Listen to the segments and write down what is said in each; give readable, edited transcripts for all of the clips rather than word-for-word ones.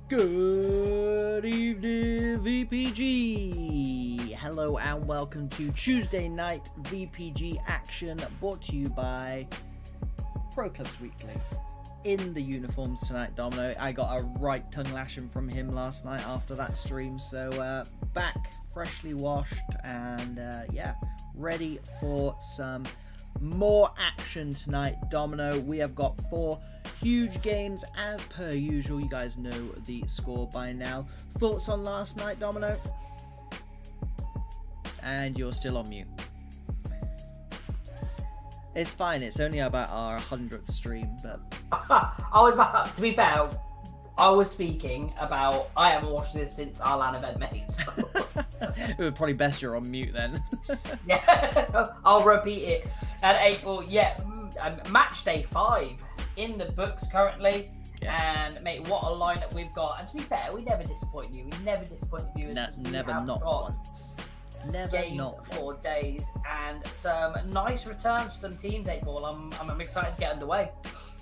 Good evening, VPG. Hello and welcome to Tuesday night VPG action, brought to you by Pro Clubs Weekly. In the uniforms tonight, Domino. I got a right tongue lashing from him last night after that stream, so back freshly washed and yeah, ready for some more action tonight, Domino. We have got 4 huge games as per usual. You guys know the score by now. Thoughts on last night, Domino? And you're still on mute. It's fine, it's only about our 100th stream, but to be fair, I was speaking about, I haven't watched this since our LAN event, mate. So. It would probably best you're on mute then. Yeah, I'll repeat it. At April, yeah, match day 5 in the books currently. Yeah. And mate, what a lineup we've got. And to be fair, we never disappoint you. We never disappoint the viewers. Never, not once. Never, games not 4 days, and some nice returns for some teams, April. I'm excited to get underway.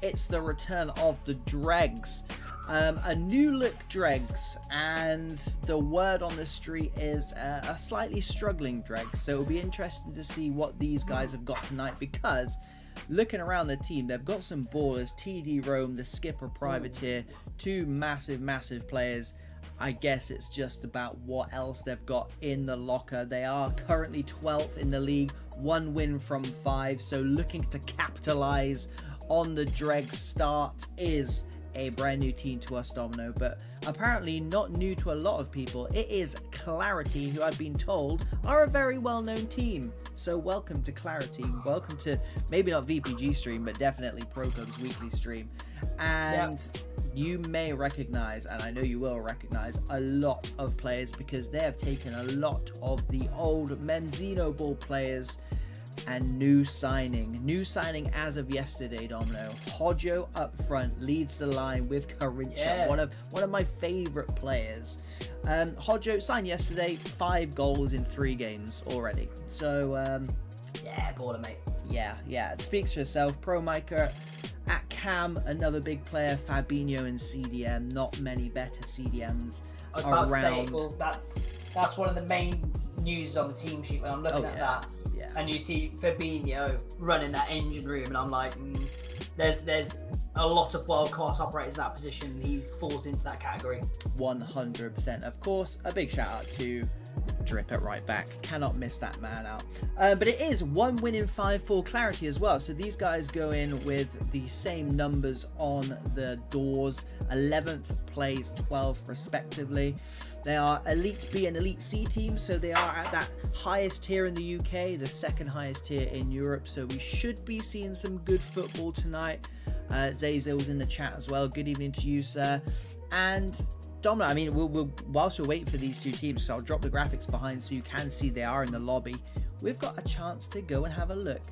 It's the return of the DREGS, a new look DREGS, and the word on the street is a slightly struggling DREGS. So it'll be interesting to see what these guys have got tonight, because looking around the team, they've got some ballers. TD Rome, the skipper privateer, 2 massive players. I guess it's just about what else they've got in the locker. They are currently 12th in the league, 1 win from 5, so looking to capitalize on the DREGS start. Is a brand new team to us, Domino, but apparently not new to a lot of people. It is Clarity, who I've been told are a very well-known team. So welcome to Clarity, welcome to maybe not VPG stream, but definitely Pro Clubs Weekly stream. And you may recognize, and I know you will recognize, a lot of players, because they have taken a lot of the old Menzino Ball players and new signing as of yesterday, Domino. Hodjo up front leads the line with Carincha, one of my favorite players. Hodjo signed yesterday, 5 goals in 3 games already. So yeah, baller, mate. Yeah, it speaks for itself. Pro Micah at Cam, another big player. Fabinho and CDM, not many better CDMs I was about around. to say, well, that's one of the main news on the team sheet when I'm looking at that. Yeah. And you see Fabinho running that engine room, and I'm like, there's a lot of world-class operators in that position. He falls into that category. 100%. Of course, a big shout out to Drip at right back. Cannot miss that man out. But it is 1 win in 5 for Clarity as well. So these guys go in with the same numbers on the doors. 11th plays 12th respectively. They are Elite B and Elite C teams, so they are at that highest tier in the UK, the 2nd highest tier in Europe. So we should be seeing some good football tonight. Zayzil's in the chat as well. Good evening to you, sir. And Domino, I mean, we'll whilst we wait for these 2 teams, so I'll drop the graphics behind so you can see they are in the lobby. We've got a chance to go and have a look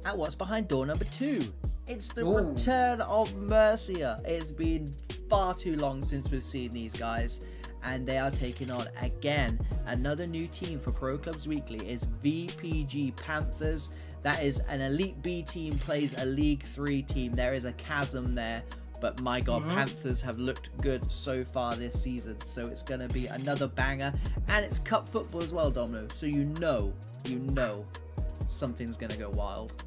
at what's behind door number 2. It's the return of MERCIER. It's been far too long since we've seen these guys, and they are taking on again another new team for Pro Clubs Weekly. Is VPG Panthers. That is an Elite B team plays a League 3 team. There is a chasm there, but my god, Panthers have looked good so far this season, so it's going to be another banger. And it's cup football as well, Domino, so you know something's going to go wild.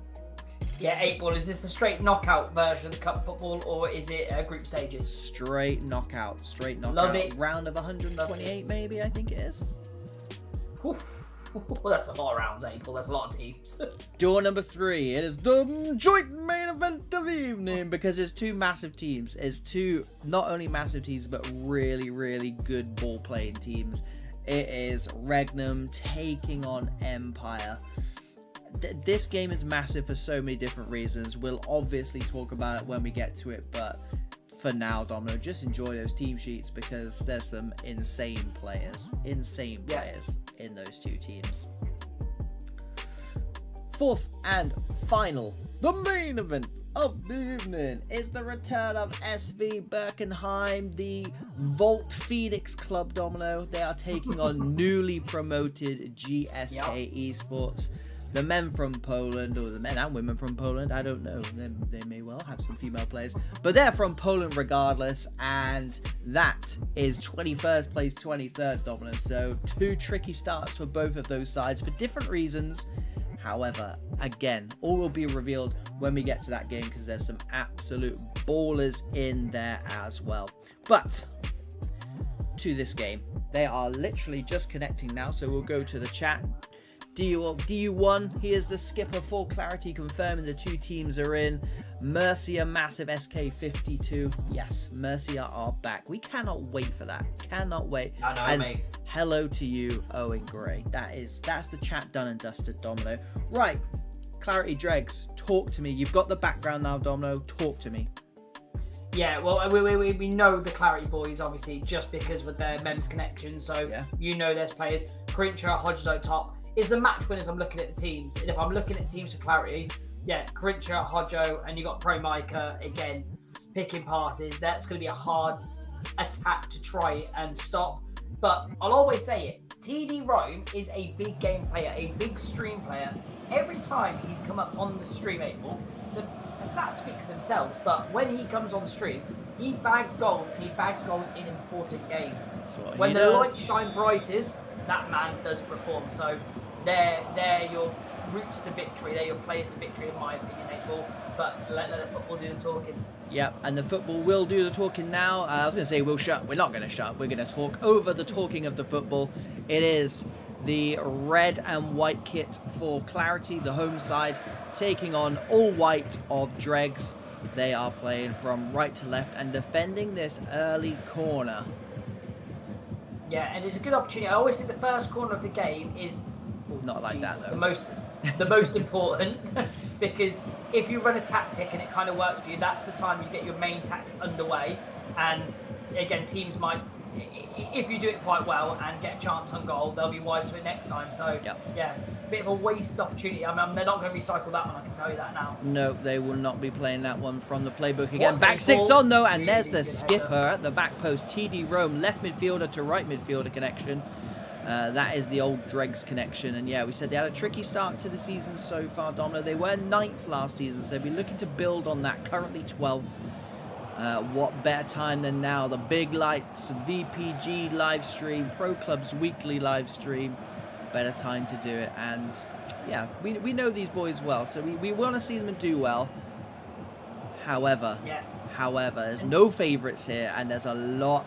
Yeah, 8-ball, is this the straight knockout version of the cup football, or is it group stages? Straight knockout. Love it. Round of 128 maybe, I think it is. Well, that's a lot of rounds, 8-ball. That's a lot of teams. Door number 3. It is the joint main event of the evening, because there's 2 massive teams. It's 2 not only massive teams, but really, really good ball playing teams. It is REGNUM taking on Empire. This game is massive for so many different reasons. We'll obviously talk about it when we get to it, but for now, Domino, just enjoy those team sheets, because there's some insane players in those 2 teams. 4th and final, the main event of the evening is the return of SV BURKHEIM, the Volt Phoenix Club, Domino. They are taking on newly promoted GSK Esports. the men from Poland, or the men and women from Poland, I don't know, they may well have some female players, but they're from Poland regardless, and that is 21st place, 23rd, Domino. So 2 tricky starts for both of those sides for different reasons. However, again, all will be revealed when we get to that game, because there's some absolute ballers in there as well. But to this game, they are literally just connecting now, so we'll go to the chat. DU1, he is the skipper for Clarity, confirming the 2 teams are in. MERCIER, massive SK52. Yes, MERCIER are back. We cannot wait for that. Cannot wait. I know, and mate. Hello to you, Owen Gray. That's the chat done and dusted, Domino. Right, Clarity Dregs, talk to me. You've got the background now, Domino. Talk to me. Yeah, well, we know the Clarity boys, obviously, just because with their men's connection. So, Yeah. you know there's players. Corinthia, Hodgeso top. Is the match winners I'm looking at the teams. And if I'm looking at teams for Clarity, yeah, Corinthia, Hodjo, and you got Pro Micah, again, picking passes. That's going to be a hard attack to try and stop. But I'll always say it. TD Rome is a big game player, a big stream player. Every time he's come up on the stream, April, the stats speak for themselves, but when he comes on stream, he bags goals, and he bags goals in important games. When the lights shine brightest, that man does perform. So they're your routes to victory, they're your players to victory, in my opinion, April. But let the football do the talking. Yep, and the football will do the talking now. I was going to say we'll shut. We're not going to shut. We're going to talk over the talking of the football. It is the red and white kit for Clarity, the home side, taking on all white of Dregs. They are playing from right to left and defending this early corner. Yeah, and it's a good opportunity. I always think the first corner of the game is Not like that, though. the most important, because if you run a tactic and it kind of works for you, that's the time you get your main tactic underway. And again, teams might, if you do it quite well and get a chance on goal, they'll be wise to it next time. So yeah, bit of a waste opportunity. I mean, they're not going to recycle that one, I can tell you that now. No, they will not be playing that one from the playbook again. Back six on though, and there's the skipper at the back post. TD Rome, left midfielder to right midfielder connection. That is the old Dregs connection. And yeah, we said they had a tricky start to the season so far, Domino. They were 9th last season, so they'll be looking to build on that. Currently 12th. What better time than now? The big lights, VPG live stream, Pro Club's weekly live stream. Better time to do it. And yeah, we know these boys well, so we want to see them do well. However, there's no favourites here, and there's a lot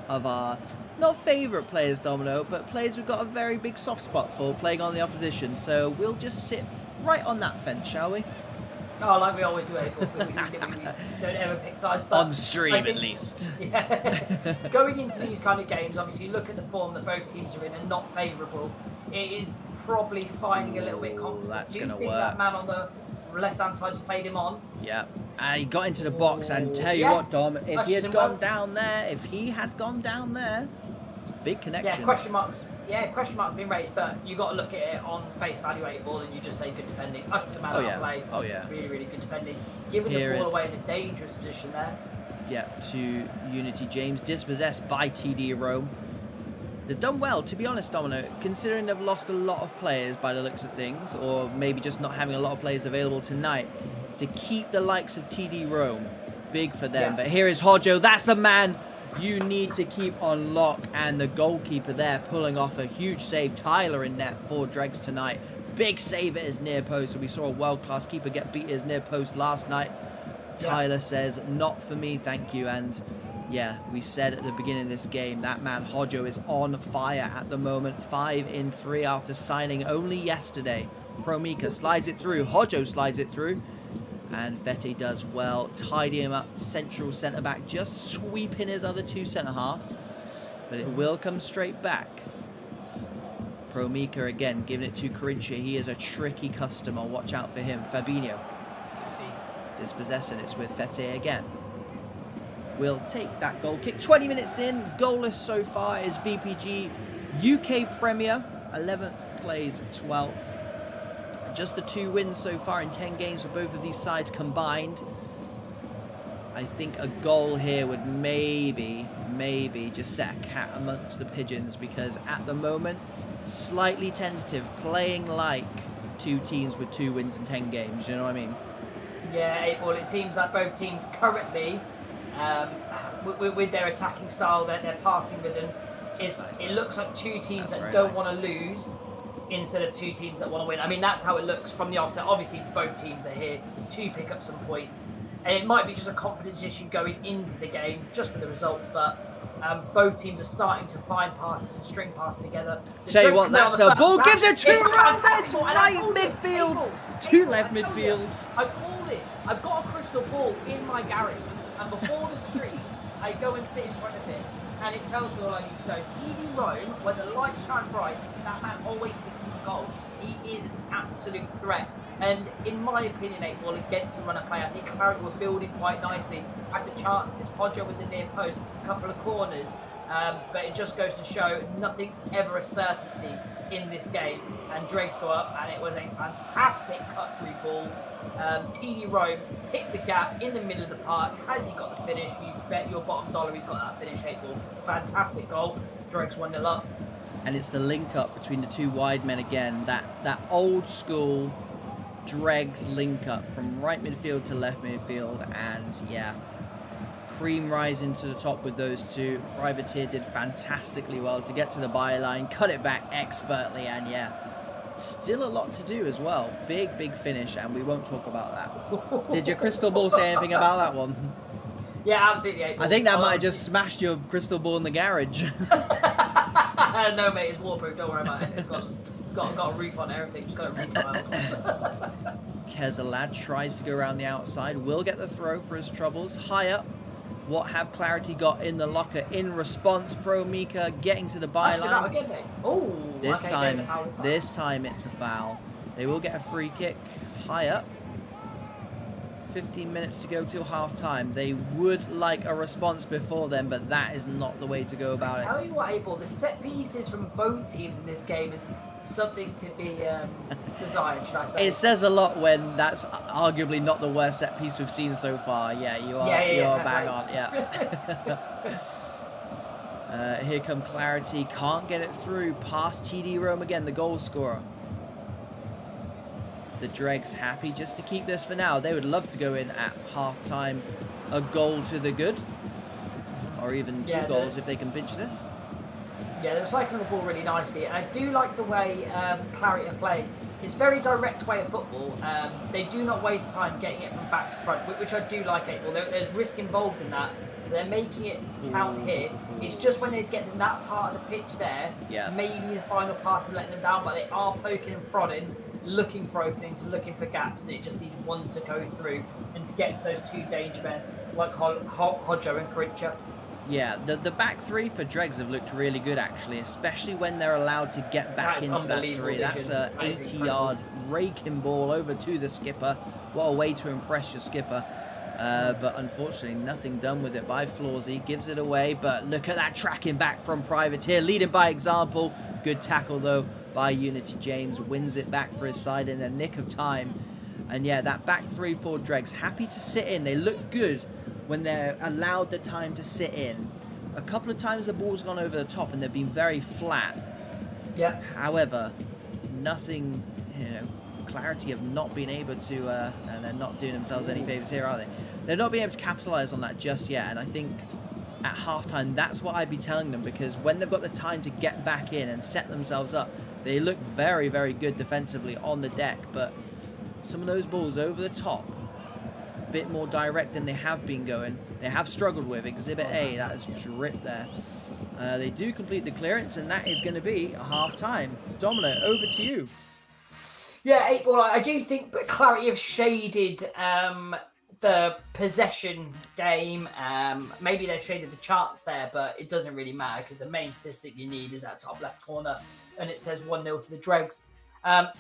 of our, not favourite players, Domino, but players we've got a very big soft spot for playing on the opposition. So we'll just sit right on that fence, shall we? Oh, like we always do, April. We don't ever pick sides. But on stream, at least. Yeah. Going into these kind of games, obviously, you look at the form that both teams are in and not favourable. It is probably finding a little bit confident. That's do you gonna think work. that man on the left-hand side's played him on? Yeah. And he got into the box, and tell you what, Dom, if he had gone down there, big connection. Yeah, question marks. Yeah, question marks being raised, but you got to look at it on face value, April, and you just say good defending. Usher the man out of play. Oh yeah. Really, really good defending. Giving the ball away in a dangerous position there. Yeah, to Unity James, dispossessed by TD Rome. They've done well, to be honest, Domino, considering they've lost a lot of players by the looks of things, or maybe just not having a lot of players available tonight, to keep the likes of TD Rome. Big for them. Yeah. But here is Hodjo. That's the man you need to keep on lock, and the goalkeeper there pulling off a huge save. Tyler in net for Dregs tonight. Big save at his near post. So we saw a world-class keeper get beat at his near post last night. Tyler says, not for me, thank you. And yeah, we said at the beginning of this game, that man Hodjo is on fire at the moment. 5 in 3 after signing only yesterday. Pro Mika slides it through. Hodjo slides it through. And Fete does well, tidy him up, central centre-back, just sweeping his other 2 centre-halves. But it will come straight back. Pro Mika again, giving it to Corinthia. He is a tricky customer, watch out for him. Fabinho, dispossessing it with Fete again. We'll take that goal kick. 20 minutes in, goalless so far is VPG. UK Premier, 11th plays 12th. Just the 2 wins so far in 10 games for both of these sides combined. I think a goal here would maybe just set a cat amongst the pigeons, because at the moment, slightly tentative, playing like two teams with 2 wins in 10 games. You know what I mean? Yeah, 8-ball. It seems like both teams currently, with their attacking style, their passing rhythms, it looks like 2 teams that don't want to lose instead of 2 teams that want to win. I mean, that's how it looks from the offset. Obviously, both teams are here to pick up some points. And it might be just a confidence issue going into the game, just for the results, but both teams are starting to find passes and string passes together. Tell you what, that's a ball. Gives it to It's right midfield. To left midfield. I call this. I've got a crystal ball in my garage, and before the streams, I go and sit in front of it, and it tells me all I need to know. TD Rome, when the lights shine bright, that man always picks up a goal. He is an absolute threat. And in my opinion, 8-ball against the runner play, I think Claret were building quite nicely. Had the chances, Hodjo with the near post, a couple of corners. But it just goes to show nothing's ever a certainty in this game. And DREGS go up, and it was a fantastic cut-through ball. TD Rome picked the gap in the middle of the park. Has he got the finish? You bet your bottom dollar he's got that finish, 8-ball. Fantastic goal. DREGS 1-0 up. And it's the link-up between the 2 wide men again. That old-school DREGS link-up from right midfield to left midfield. And, yeah, Cream rising to the top with those 2. Privateer did fantastically well to get to the byline, cut it back expertly, and, yeah, still a lot to do as well. Big finish, and we won't talk about that. Did your crystal ball say anything about that one? Yeah, absolutely. 8-ball. I think that might have just smashed your crystal ball in the garage. No, mate, it's waterproof. Don't worry about it. It's got a roof on everything. It's got a retile. Kezalad tries to go around the outside. Will get the throw for his troubles. High up. What have Clarity got in the locker in response? Pro Mika getting to the byline. Again, mate. Oh, this time it's a foul. They will get a free kick. High up. 15 minutes to go till half time. They would like a response before then, but that is not the way to go about it. I tell you what, 8-ball, the set pieces from both teams in this game is something to be desired, should I say. It says a lot when that's arguably not the worst set piece we've seen so far. Yeah, you are bang on. Yeah. Here come Clarity. Can't get it through. Past TD Rome again, the goal scorer. The DREGS happy just to keep this for now. They would love to go in at half-time a goal to the good. Or even 2 goals if they can pinch this. Yeah, they're cycling the ball really nicely. And I do like the way Claret are playing. It's a very direct way of football. They do not waste time getting it from back to front, which I do like 8-ball. There's risk involved in that. They're making it count here. It's just when they get to that part of the pitch there, maybe the final pass is letting them down, but they are poking and prodding, looking for openings, looking for gaps, and it just needs one to go through and to get to those 2 danger men like Hodjo and Karincha. Yeah, the back 3 for DREGS have looked really good actually, especially when they're allowed to get back into that 3. That's a 80-yard raking ball over to the skipper. What a way to impress your skipper. But unfortunately, nothing done with it by Flawsy. Gives it away, but look at that tracking back from Privateer, leading by example. Good tackle, though, by Unity James. Wins it back for his side in a nick of time. And yeah, that back 3 for DREGS, happy to sit in. They look good when they're allowed the time to sit in. A couple of times the ball's gone over the top and they've been very flat. Yeah. However, nothing, Clarity have not been able to, and they're not doing themselves any favours here, are they? They're not being able to capitalise on that just yet, and I think at halftime that's what I'd be telling them, because when they've got the time to get back in and set themselves up, they look very, very good defensively on the deck, but some of those balls over the top, a bit more direct than they have been going, they have struggled with. Exhibit A, that is drip there. They do complete the clearance, and that is going to be a half-time. Domino, over to you. Yeah, 8-ball. I do think, but Clarity have shaded the possession game. Maybe they've shaded the charts there, but it doesn't really matter because the main statistic you need is that top left corner, and it says 1-0 to the DREGS.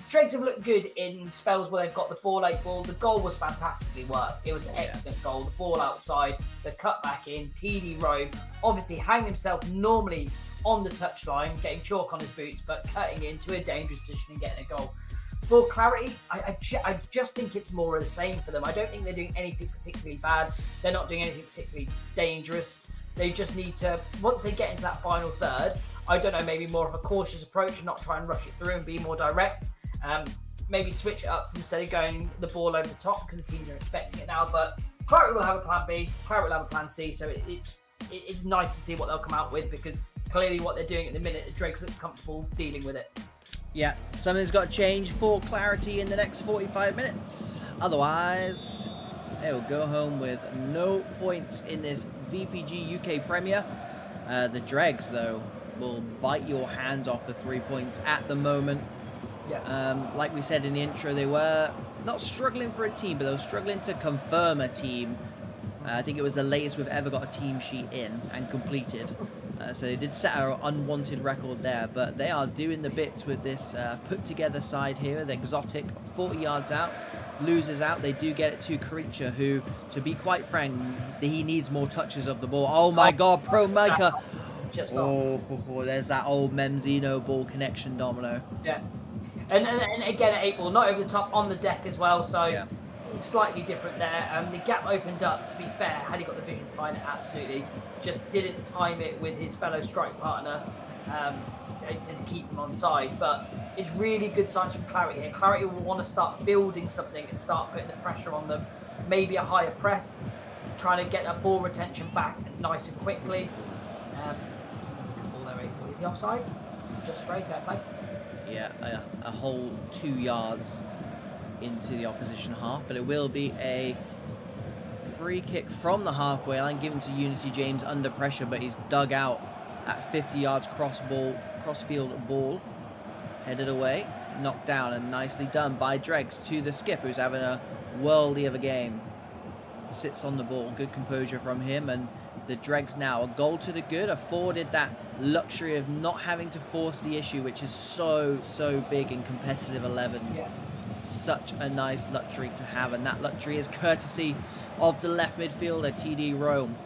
DREGS have looked good in spells where they've got the ball, 8-ball. The goal was fantastically worked. It was an excellent goal. The ball outside, the cut back in, TD Rome, obviously hanging himself normally on the touchline, getting chalk on his boots, but cutting into a dangerous position and getting a goal. For Clarity, I just think it's more of the same for them. I don't think they're doing anything particularly bad. They're not doing anything particularly dangerous. They just need to, once they get into that final third, I don't know, maybe more of a cautious approach and not try and rush it through and be more direct. Maybe switch it up from instead of going the ball over the top because the teams are expecting it now. But Clarity will have a plan B, Clarity will have a plan C. So it's nice to see what they'll come out with, because clearly what they're doing at the minute, the Dregs look comfortable dealing with it. Yeah, something's got to change for Clarity in the next 45 minutes. Otherwise, they will go home with no points in this VPG UK Premier. The Dregs, though, will bite your hands off for 3 points at the moment. Yeah. Like we said in the intro, they were not struggling for a team, but they were struggling to confirm a team. I think it was the latest we've ever got a team sheet in and completed. So they did set our unwanted record there, but they are doing the bits with this put-together side here. The Exotic, 40 yards out, loses out. They do get it to Creature, who, to be quite frank, he needs more touches of the ball. Oh my God, Pro Micah. Just there's that old Memzino ball connection, Domino. Yeah. And again at 8 ball, not over the top, on the deck as well, so Yeah. slightly different there. The gap opened up, to be fair, had he got the vision to find it, absolutely. Just didn't time it with his fellow strike partner to keep him on side. But it's really good signs from Clarity here. Clarity will want to start building something and start putting the pressure on them. Maybe a higher press, trying to get that ball retention back nice and quickly. It's another good ball there, 8 ball. Is he offside? Just straight, fair play. Yeah, a whole 2 yards into the opposition half, but it will be a free kick from the halfway line given to Unity James under pressure, but he's dug out at 50 yards crossfield ball, headed away, knocked down, and nicely done by Dregs to the skip, who's having a worldie of a game. Sits on the ball, good composure from him, and the Dregs now a goal to the good, afforded that luxury of not having to force the issue, which is so big in competitive 11s. Yeah. Such a nice luxury to have, and that luxury is courtesy of the left midfielder TD Rome.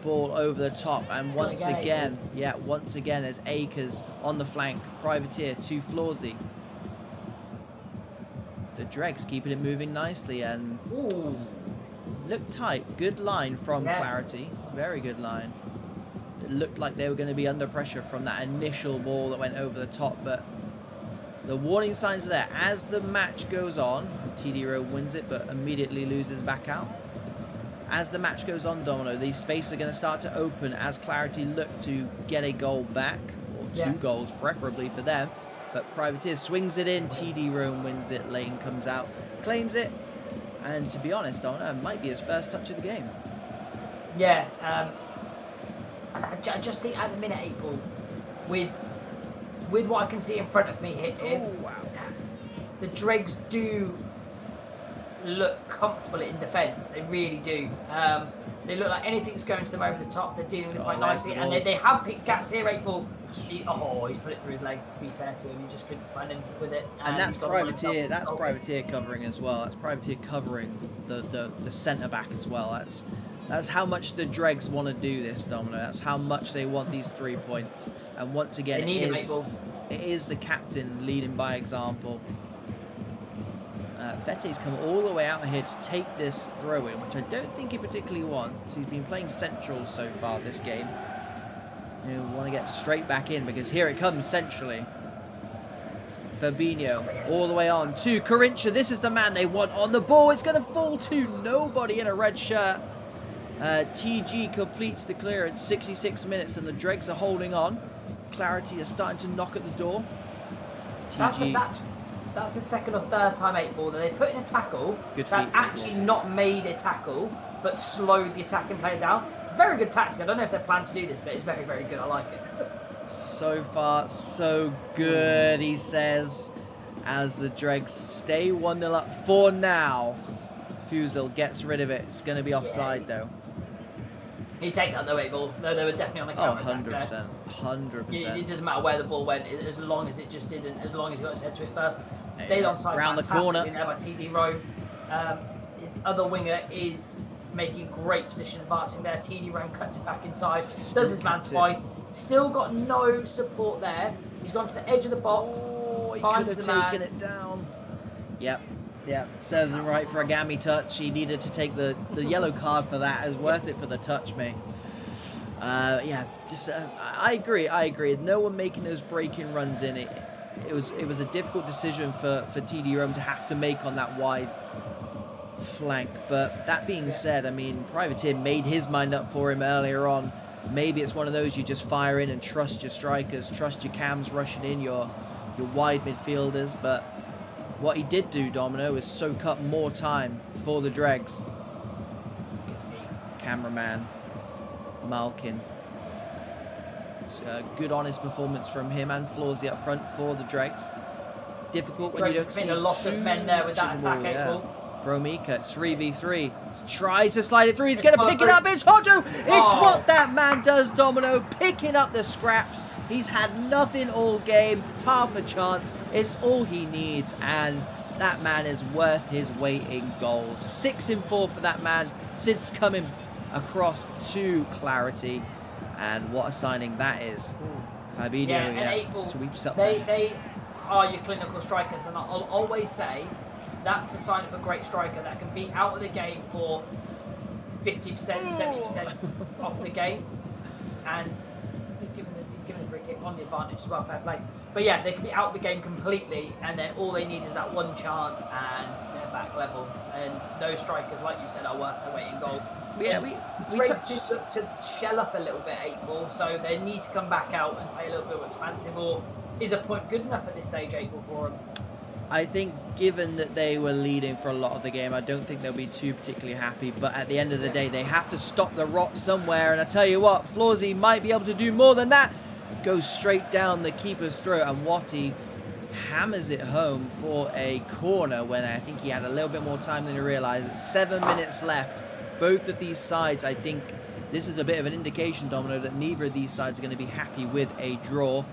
Ball over the top, and once again as Akers on the flank, Privateer to Florsey. The Dregs keeping it moving nicely, and looked tight. Good line from Clarity, very good line. It looked like they were going to be under pressure from that initial ball that went over the top, but the warning signs are there. As the match goes on, TD Rome wins it, but immediately loses back out. As the match goes on, Domino, these spaces are going to start to open as Clarity look to get a goal back, or two goals preferably for them. But Privateer swings it in, TD Rome wins it, Lane comes out, claims it, and to be honest, Domino, it might be his first touch of the game. Yeah, I just think at the minute, 8 ball, with what I can see in front of me here, the Dregs do look comfortable in defence. They really do. They look like anything's going to them over the top. They're dealing with it quite nicely, and they have picked gaps here. 8 ball. He's put it through his legs. To be fair to him, he just couldn't find anything with it. And that's Privateer. That's Privateer covering as well. That's Privateer covering the centre back as well. That's how much the Dregs want to do this, Domino. That's how much they want these 3 points. And once again, it is the captain leading by example. Fete's come all the way out here to take this throw-in, which I don't think he particularly wants. He's been playing central so far this game. He'll want to get straight back in, because here it comes centrally. Fabinho all the way on to Corinthia. This is the man they want on the ball. It's going to fall to nobody in a red shirt. TG completes the clearance, 66 minutes, and the Dregs are holding on. Clarity is starting to knock at the door. TG. That's the second or third time 8 ball that they put in a tackle that's actually not made a tackle, but slowed the attacking player down. Very good tactic. I don't know if they plan to do this, but it's very, very good. I like it. So far, so good, he says, as the Dregs stay 1-0 up for now. Fusel gets rid of it. It's going to be offside, though. You take that though, 8 ball. No, they were definitely on a counter-attack there. 100%. It doesn't matter where the ball went, as long as it just didn't, as long as he got his head to it first. Stayed onside, round the corner. There by TD Rome. His other winger is making great position advancing there. TD Rome cuts it back inside, does his man twice. Still got no support there. He's gone to the edge of the box. He could have taken it down. Yep, serves him right for a gammy touch. He needed to take the yellow card for that. It was worth it for the touch, mate. I agree. No one making those breaking runs in it. it was a difficult decision for TD Rome to have to make on that wide flank. But that being said, I mean, Privateer made his mind up for him earlier on. Maybe it's one of those you just fire in and trust your strikers, trust your cams rushing in, your wide midfielders. But what he did do, Domino, is soak up more time for the Dregs. Cameraman Malkin. It's a good, honest performance from him and Florzy up front for the Dregs. Difficult when you don't see a lot of men there with that attack, Bromika, 3v3, tries to slide it through, he's going to pick it up, it's Hojo! It's what that man does, Domino, picking up the scraps. He's had nothing all game, half a chance, it's all he needs, and that man is worth his weight in goals. 6 in 4 for that man, Sid's coming across to clarity, and what a signing that is. Fabinho, sweeps up there. They are your clinical strikers, and I'll always say, that's the sign of a great striker that can be out of the game for 50%, 70% of the game. And he's given the free kick on the advantage as well, fair play. But yeah, they can be out of the game completely, and then all they need is that one chance and they're back level. And those strikers, like you said, are worth their weight in goal. Yeah, Dregs did look to shell up a little bit 8-ball, so they need to come back out and play a little bit more expansive, or is a point good enough at this stage 8-ball for them? I think given that they were leading for a lot of the game, I don't think they'll be too particularly happy. But at the end of the day, they have to stop the rot somewhere. And I tell you what, Florzy might be able to do more than that. Goes straight down the keeper's throat, and Watty hammers it home for a corner when I think he had a little bit more time than he realised. It's 7 minutes left. Both of these sides, I think this is a bit of an indication, Domino, that neither of these sides are going to be happy with a draw.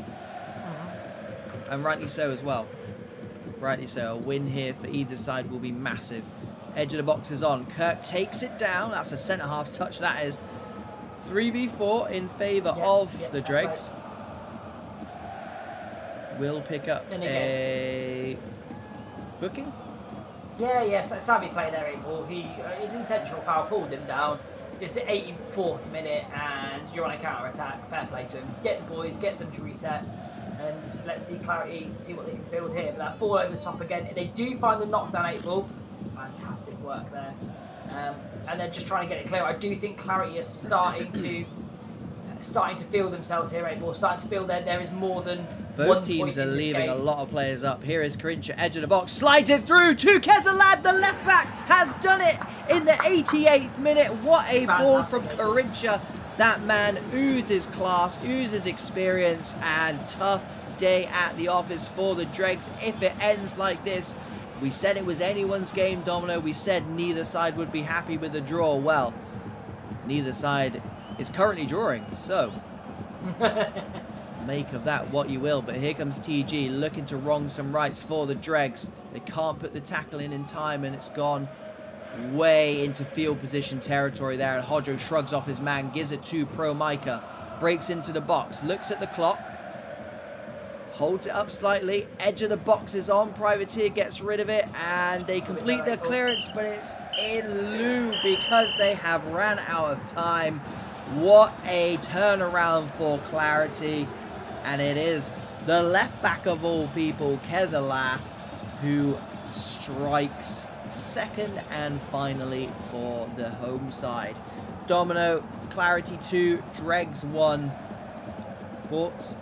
And rightly so as well. Rightly so. A win here for either side will be massive. Edge of the box is on. Kirk takes it down. That's a centre-half's touch, that is. 3v4 in favour of the Dregs. Will pick up a booking. Yeah, savvy play there, 8-ball. His intentional foul pulled him down. It's the 84th minute, and you're on a counter-attack. Fair play to him. Get the boys, get them to reset. And let's see Clarity, see what they can build here. But that ball over the top again. They do find the knockdown 8-ball. Fantastic work there. And they're just trying to get it clear. I do think Clarity is starting to feel themselves here, 8-ball. Starting to feel that there is more than both teams are leaving a lot of players up. Here is Carinthia, edge of the box, slides it through to Kezelad. The left back has done it in the 88th minute. What a ball from Carinthia. That man oozes class, oozes experience, and tough day at the office for the Dregs. If it ends like this, we said it was anyone's game, Domino. We said neither side would be happy with the draw. Well, neither side is currently drawing, so make of that what you will. But here comes TG looking to wrong some rights for the Dregs. They can't put the tackle in time, and it's gone way into field position territory there, and Hodjo shrugs off his man, gives it to Pro Micah, breaks into the box, looks at the clock, holds it up slightly, edge of the box is on, Privateer gets rid of it, and they complete their clearance, but it's in lieu because they have ran out of time. What a turnaround for Clarity, and it is the left back of all people, Kezelad, who strikes second and finally for the home side. Domino, Clarity 2, Dregs 1. Thoughts?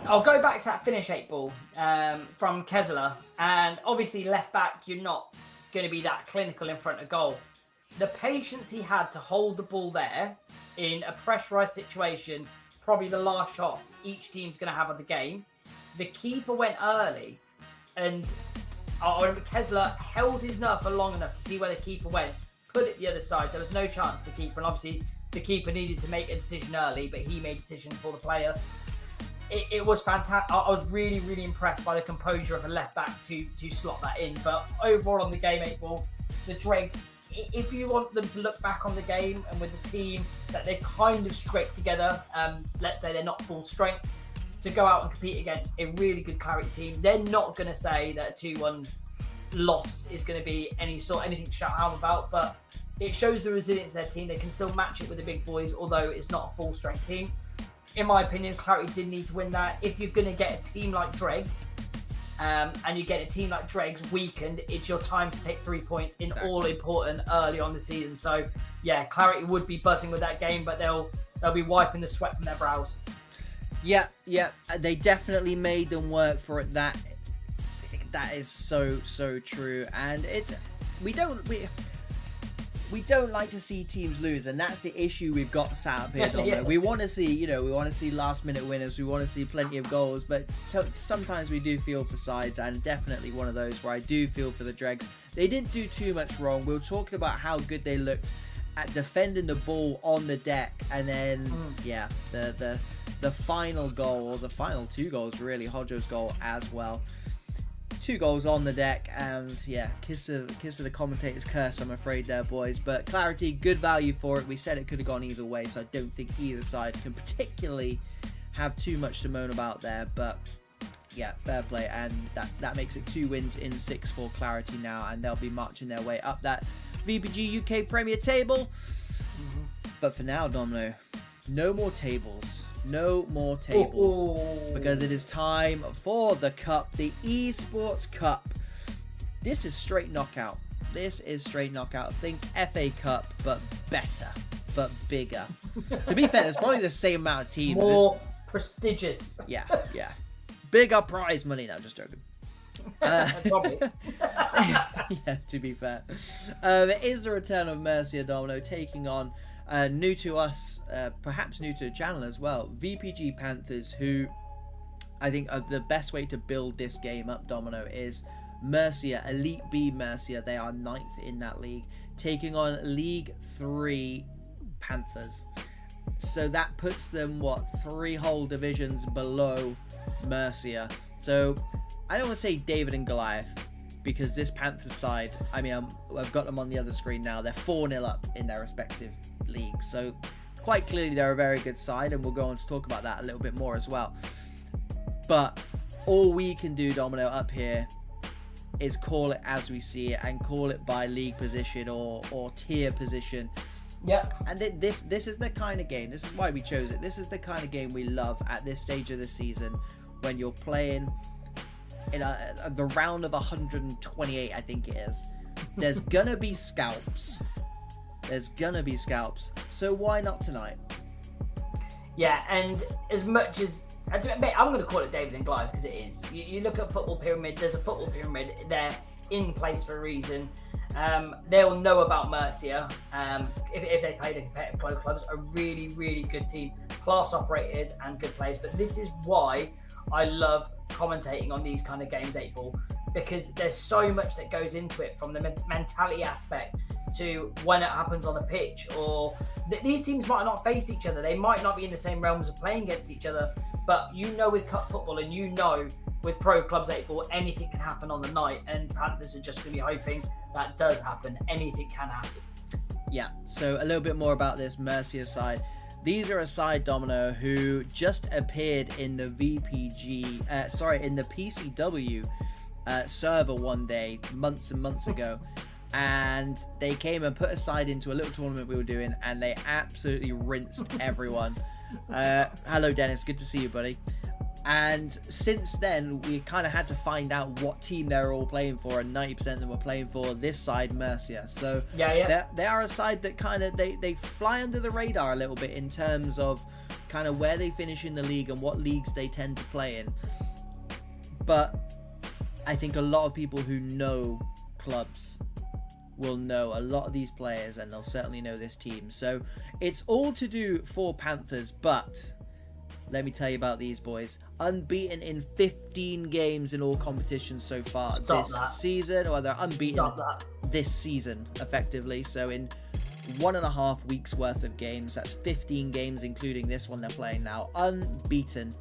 I'll go back to that finish 8-ball from Kezelad, and obviously left back, you're not going to be that clinical in front of goal. The patience he had to hold the ball there in a pressurised situation, probably the last shot each team's going to have of the game. The keeper went early, and Kezelad held his nerve for long enough to see where the keeper went, put it the other side. There was no chance for the keeper, and obviously the keeper needed to make a decision early, but he made a decision for the player. It was fantastic. I was really, really impressed by the composure of a left back to slot that in. But overall on the game, 8-ball, the Dregs, if you want them to look back on the game and with the team that they kind of scraped together, let's say they're not full strength, to go out and compete against a really good Clarity team, they're not going to say that a 2-1 loss is going to be anything to shout home about, but it shows the resilience of their team. They can still match it with the big boys, although it's not a full strength team. in my opinion, Clarity did need to win that. If you're going to get a team like DREGS, and you get a team like DREGS weakened, it's your time to take 3 points in all important early on the season. So yeah, Clarity would be buzzing with that game, but they'll be wiping the sweat from their brows. Yeah, they definitely made them work for it. That is so true, and we don't like to see teams lose, and that's the issue we've got sat up here, Domino. Yeah. We want to see, last minute winners. We want to see plenty of goals, but sometimes we do feel for sides, and definitely one of those where I do feel for the Dregs. They didn't do too much wrong. We were talking about how good they looked at defending the ball on the deck, and then the final goal, or the final 2 goals really, Hodjo's goal as well. 2 goals on the deck, and kiss of the commentator's curse, I'm afraid there, boys. But Clarity, good value for it. We said it could have gone either way, so I don't think either side can particularly have too much to moan about there. But yeah, fair play, and that makes it 2 wins in 6 for Clarity now, and they'll be marching their way up that VPG UK Premier table. But for now, Domino, no more tables. No more tables, because it is time for the cup, the Esports Cup. This is straight knockout. Think FA Cup, but better, but bigger. To be fair, there's probably the same amount of teams. More prestigious. Yeah. Bigger prize money. No, just joking. Probably. Yeah, to be fair. It is the return of MERCIER, Domino, taking on new to us, perhaps new to the channel as well, VPG Panthers, who I think the best way to build this game up, Domino, is MERCIER, Elite B MERCIER. They are 9th in that league, taking on League 3 Panthers. So that puts them, 3 whole divisions below MERCIER. So I don't want to say David and Goliath, because this Panthers side, I mean, I've got them on the other screen now. They're 4-0 up in their respective leagues. So quite clearly they're a very good side, and we'll go on to talk about that a little bit more as well. But all we can do, Domino, up here is call it as we see it, and call it by league position or tier position. Yeah. And this is the kind of game, this is why we chose it. This is the kind of game we love at this stage of the season, when you're playing in the round of 128, I think it is. There's gonna be scalps. So why not tonight? Yeah, and as much as I'm going to call it David and Goliath, because it is. You look at football pyramid. There's a football pyramid there in place for a reason. They'll know about MERCIER if they play the competitive clubs. A really, really good team, class operators and good players. But this is why I love commentating on these kind of games, 8 Ball, because there's so much that goes into it, from the mentality aspect to when it happens on the pitch, or these teams might not face each other. They might not be in the same realms of playing against each other, but with cup football, and with pro clubs, 8 Ball, anything can happen on the night, and Panthers are just going to be hoping that does happen. Anything can happen. Yeah, so a little bit more about this MERCIER side. These are a side, Domino, who just appeared in the in the PCW server one day, months and months ago, and they came and put a side into a little tournament we were doing, and they absolutely rinsed everyone. Hello, Dennis. Good to see you, buddy. And since then, we kind of had to find out what team they were all playing for, and 90% of them were playing for this side, MERCIER. So they are a side that kind of they fly under the radar a little bit in terms of kind of where they finish in the league and what leagues they tend to play in. But I think a lot of people who know clubs will know a lot of these players, and they'll certainly know this team. So it's all to do for Panthers, but let me tell you about these boys. Unbeaten in 15 games in all competitions so far season. Or they're unbeaten this season, effectively. So in 1.5 weeks worth of games, that's 15 games, including this one they're playing now. Unbeaten.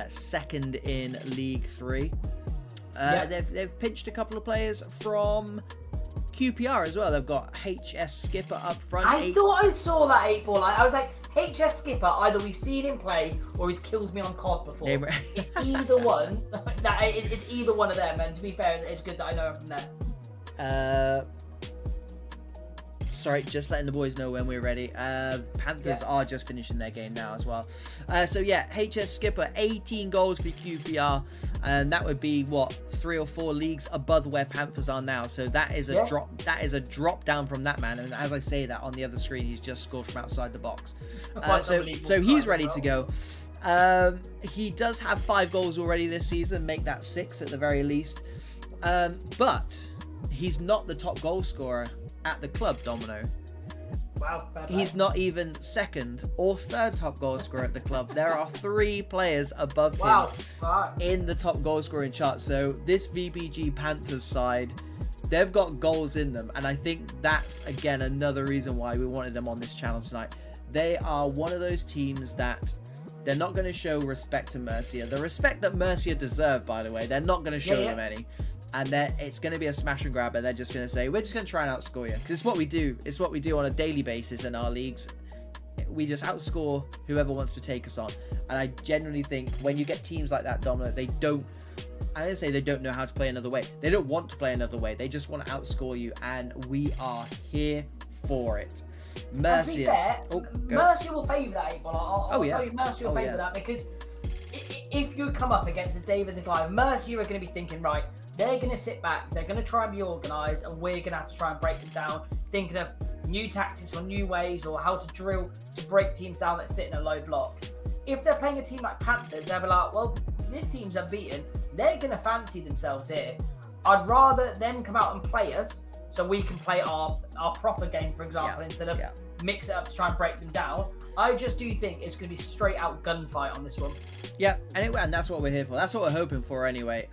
Second in League 3. They've pinched a couple of players from QPR as well. They've got HS Skipper up front. I thought I saw that 8 Ball. I was like, HS Skipper, either we've seen him play or he's killed me on COD before. It's either one. It's either one of them, and to be fair, it's good that I know him from there. sorry, just letting the boys know when we're ready. Panthers are just finishing their game now as well. So yeah, HS Skipper, 18 goals for QPR, and that would be what, 3 or 4 leagues above where Panthers are now. So that is a drop. That is a drop down from that man. And as I say that, on the other screen, he's just scored from outside the box. So he's ready to go. He does have 5 goals already this season, make that 6 at the very least. But he's not the top goal scorer at the club, Domino. Wow. He's not even 2nd or 3rd top goal scorer at the club. There are 3 players above him in the top goal scoring chart. So this VPG Panthers side, they've got goals in them. And I think that's, again, another reason why we wanted them on this channel tonight. They are one of those teams that they're not going to show respect to Mercier. The respect that Mercier deserve, by the way, they're not going to show them any. And it's going to be a smash and grab, and they're just going to say, we're just going to try and outscore you. Because it's what we do. It's what we do on a daily basis in our leagues. We just outscore whoever wants to take us on. And I genuinely think when you get teams like that, Domino, I didn't say they don't know how to play another way. They don't want to play another way. They just want to outscore you, and we are here for it. Mercier. To be fair, Mercier will favour that, April. I'll tell you, Mercier will favour that, because if you come up against the David and Goliath, Mercier are going to be thinking, right, they're going to sit back, they're going to try and be organised, and we're going to have to try and break them down, thinking of new tactics or new ways or how to drill to break teams down that sit in a low block. If they're playing a team like Panthers, they'll be like, well, this team's unbeaten, they're going to fancy themselves here. I'd rather them come out and play us so we can play our proper game, for example, instead of mix it up to try and break them down. I just do think it's going to be straight out gunfight on this one. Yeah, and that's what we're here for. That's what we're hoping for anyway.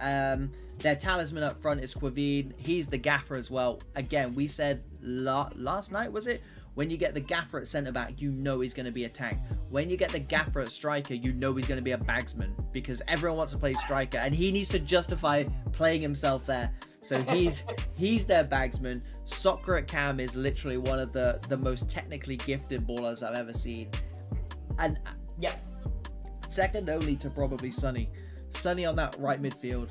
Their talisman up front is Quavine. He's the gaffer as well. Again, we said last night, was it? When you get the gaffer at centre-back, you know he's going to be a tank. When you get the gaffer at striker, you know he's going to be a bagsman, because everyone wants to play striker, and he needs to justify playing himself there. So he's their bagsman. Soccer at Cam is literally one of the most technically gifted ballers I've ever seen. And second only to probably Sonny. Sonny on that right midfield.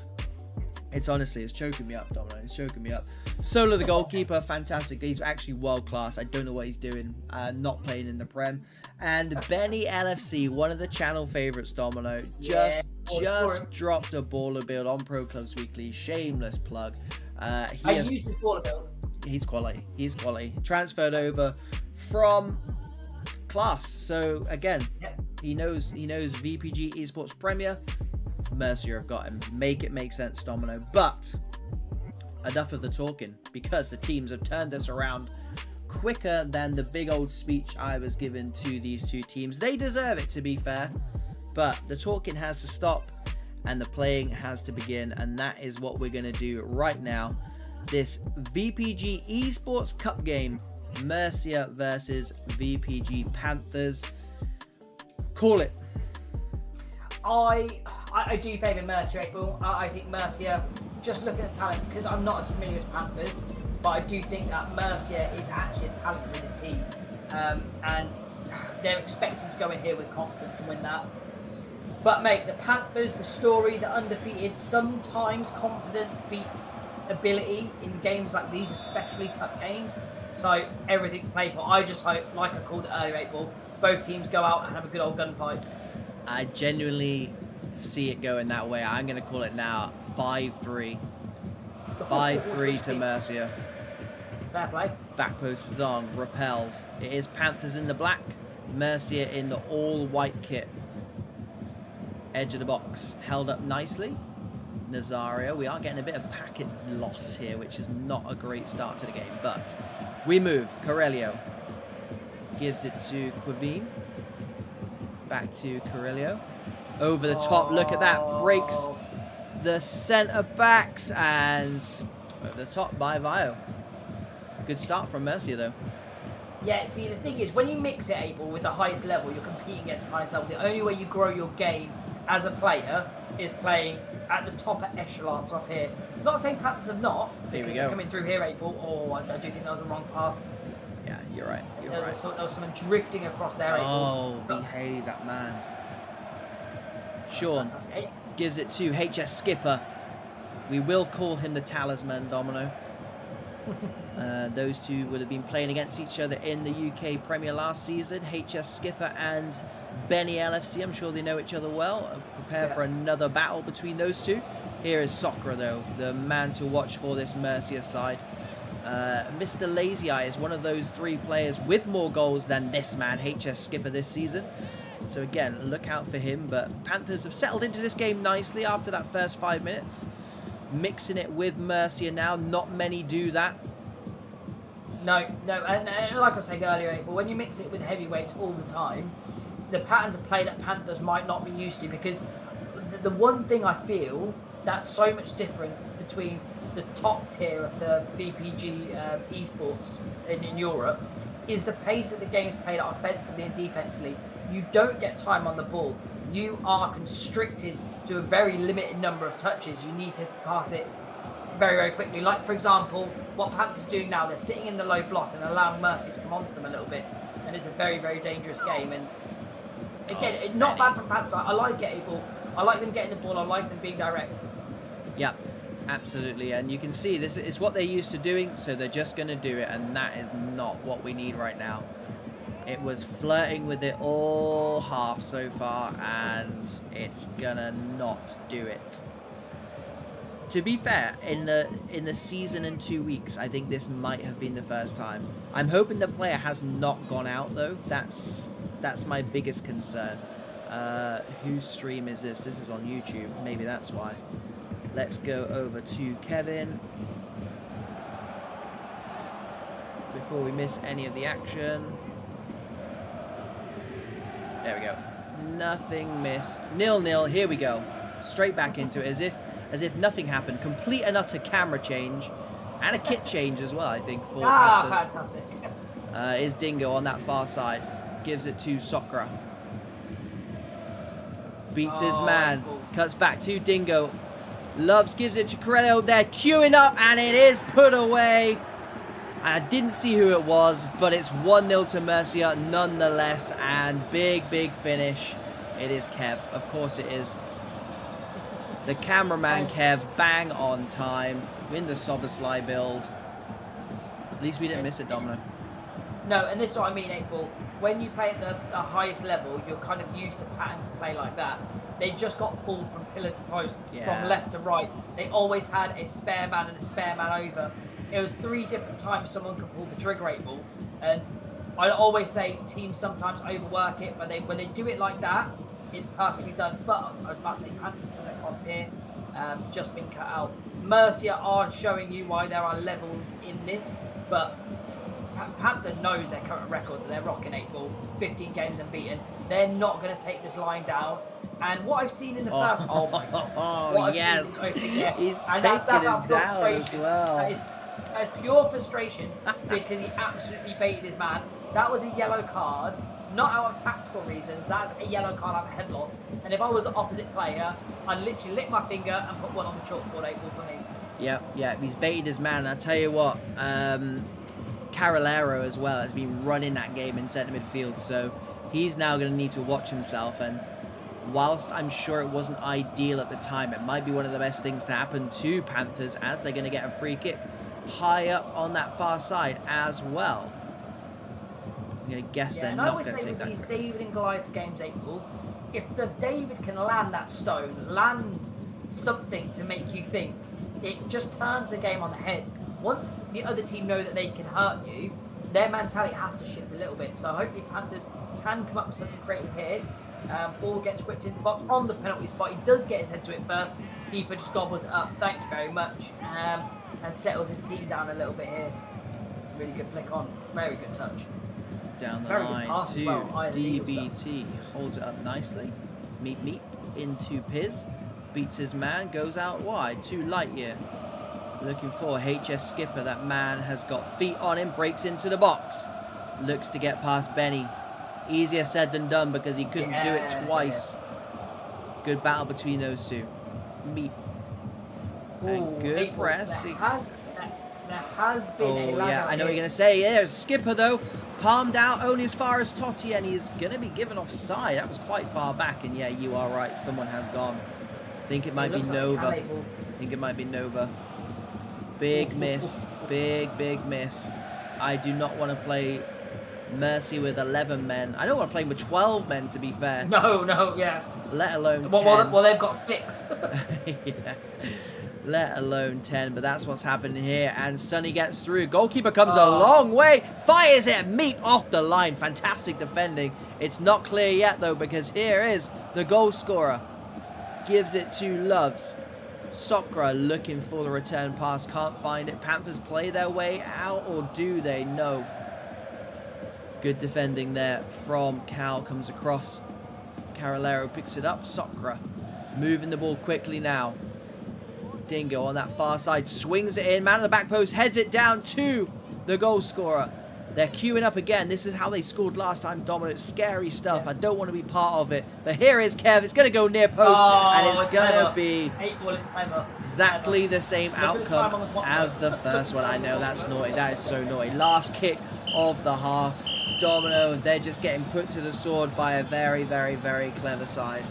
It's choking me up, Domino. It's choking me up. Solo, the goalkeeper, fantastic. He's actually world class. I don't know what he's doing, not playing in the Prem. And Benny LFC, one of the channel favorites, Domino, just dropped a baller build on Pro Clubs Weekly. Shameless plug. I used his baller build. He's quality. He's quality. Transferred over from Class. So again, he knows VPG Esports Premier. Mercier have got him. Make it make sense, Domino. But enough of the talking, because the teams have turned this around quicker than the big old speech I was given to these two teams. They deserve it, to be fair, but the talking has to stop and the playing has to begin, and that is what we're going to do right now. This VPG Esports Cup game, Mercier versus VPG Panthers. Call it. I do favour Mercier, April. I think Mercier, just looking at talent, because I'm not as familiar with Panthers, but I do think that Mercier is actually a talent-ridden team. And they're expecting to go in here with confidence and win that. But mate, the Panthers, the story, the undefeated, sometimes confidence beats ability in games like these, especially cup games. So everything to play for. I just hope, like I called it earlier, April, both teams go out and have a good old gunfight. I genuinely see it going that way. I'm going to call it now 5-3. 5-3 to Mercier. Fair play. Back post is on. Repelled. It is Panthers in the black. Mercier in the all-white kit. Edge of the box. Held up nicely. Nazario. We are getting a bit of packet loss here, which is not a great start to the game. But we move. Corelio gives it to Quavine. Back to Corelio. Over the top. Look at that. Breaks the centre backs, and over the top by Vio. Good start from Mercier though. Yeah, see, the thing is, when you mix it, Abel, with the highest level, you're competing against the highest level. The only way you grow your game as a player is playing at the top echelons of here. Not saying Panthers have not, because they're coming through here, Abel. Oh, I do think that was a wrong pass. Yeah, you're right. You're right. There was someone drifting across there, Abel. Oh, behave, that man. Sean gives it to HS Skipper. We will call him the talisman, Domino. Those two would have been playing against each other in the UK Premier last season. HS Skipper and Benny LFC. I'm sure they know each other well. Prepare for another battle between those two. Here is Soccer, though, the man to watch for this Mercier side. Mr. Lazy Eye is one of those 3 players with more goals than this man, HS Skipper, this season. So again, look out for him. But Panthers have settled into this game nicely after that first 5 minutes. Mixing it with Mercier now. Not many do that. No, and like I was saying earlier, but when you mix it with heavyweights all the time, the patterns of play that Panthers might not be used to, because the one thing I feel that's so much different between the top tier of the VPG esports in Europe is the pace that the game's played out offensively and defensively. You don't get time on the ball. You are constricted to a very limited number of touches. You need to pass it very, very quickly. Like, for example, what Panthers are doing now, they're sitting in the low block and allowing Mercier to come onto them a little bit. And it's a very, very dangerous game. And again, not bad from Panthers. I like it, Abel. I like them getting the ball. I like them being direct. Yeah, absolutely. And you can see this is what they're used to doing, so they're just going to do it. And that is not what we need right now. It was flirting with it all half so far, and it's going to not do it. To be fair, in the season and 2 weeks, I think this might have been the first time. I'm hoping the player has not gone out, though. That's my biggest concern. Whose stream is this? This is on YouTube. Maybe that's why. Let's go over to Kevin. Before we miss any of the action. There we go. Nothing missed. 0-0. Here we go. Straight back into it as if nothing happened. Complete and utter camera change. And a kit change as well, I think, for Panthers. Fantastic. Is Dingo on that far side. Gives it to Sokra. Beats his man. Cuts back to Dingo. Loves gives it to Corello. They're queuing up, and it is put away. I didn't see who it was, but it's 1-0 to Mercier nonetheless. And big finish. It is Kev. Of course it is. The cameraman Kev, bang on time. In the Soboslai build. At least we didn't miss it, Domino. No, and this is what I mean, April. When you play at the highest level, you're kind of used to patterns of play like that. They just got pulled from pillar to post, from left to right. They always had a spare man and a spare man over. It was 3 different times someone could pull the trigger, April. And I always say teams sometimes overwork it, but when they do it like that, it's perfectly done. But I was about to say, Panthers coming across here, just been cut out. Mercier are showing you why there are levels in this, but Panther knows their current record, that they're rocking 8 ball, 15 games unbeaten. They're not going to take this line down. And what I've seen in the first, oh my god, yes, he's and taking that's him down as well. That is pure frustration because he absolutely baited his man. That was a yellow card, not out of tactical reasons. That's a yellow card out of head loss. And if I was the opposite player, I'd literally lick my finger and put one on the chalkboard, April, for me. Yeah, he's baited his man. I tell you what, Carolero as well has been running that game in centre midfield, so he's now going to need to watch himself. And whilst I'm sure it wasn't ideal at the time, it might be one of the best things to happen to Panthers, as they're going to get a free kick high up on that far side as well. I'm going to guess they're not going to take that. These David and Goliath games, April, if the David can land that stone, land something to make you think, it just turns the game on the head. Once the other team know that they can hurt you, their mentality has to shift a little bit. So hopefully Panthers can come up with something creative here. Ball gets whipped into the box on the penalty spot. He does get his head to it first. Keeper just gobbles it up. Thank you very much. And settles his team down a little bit here. Really good flick on. Very good touch. Down the very line to DBT. Holds it up nicely. Meep into Piz. Beats his man. Goes out wide to Lightyear. Looking for HS Skipper. That man has got feet on him. Breaks into the box. Looks to get past Benny. Easier said than done because he couldn't do it twice. Good battle between those two. Meep. And good press. There has been a lag. Yeah, I know what you're going to say. Yeah, there's Skipper though. Palmed out only as far as Totti, and he's going to be given offside. That was quite far back, and yeah, you are right. Someone has gone. I think it might be Nova. I think it might be Nova. Big miss. Big miss. I do not want to play Mercier with 11 men. I don't want to play with 12 men, to be fair. No, yeah. Let alone 10. Well, they've got 6. Yeah. Let alone 10, but that's what's happening here. And Sonny gets through. Goalkeeper comes a long way. Fires it. Meat off the line. Fantastic defending. It's not clear yet, though, because here is the goal scorer. Gives it to Loves. Sokra looking for the return pass. Can't find it. Panthers play their way out, or do they? No. Good defending there from Cal. Comes across. Carolero picks it up. Sokra moving the ball quickly now. Dingo on that far side swings it in. Man at the back post heads it down to the goal scorer. They're queuing up again. This is how they scored last time, Domino. It's scary stuff. I don't want to be part of it. But here is Kev. It's going to go near post. And it's going to be exactly the same outcome as the first one. I know that's naughty. That is so naughty. Last kick of the half. Domino, they're just getting put to the sword by a very clever side.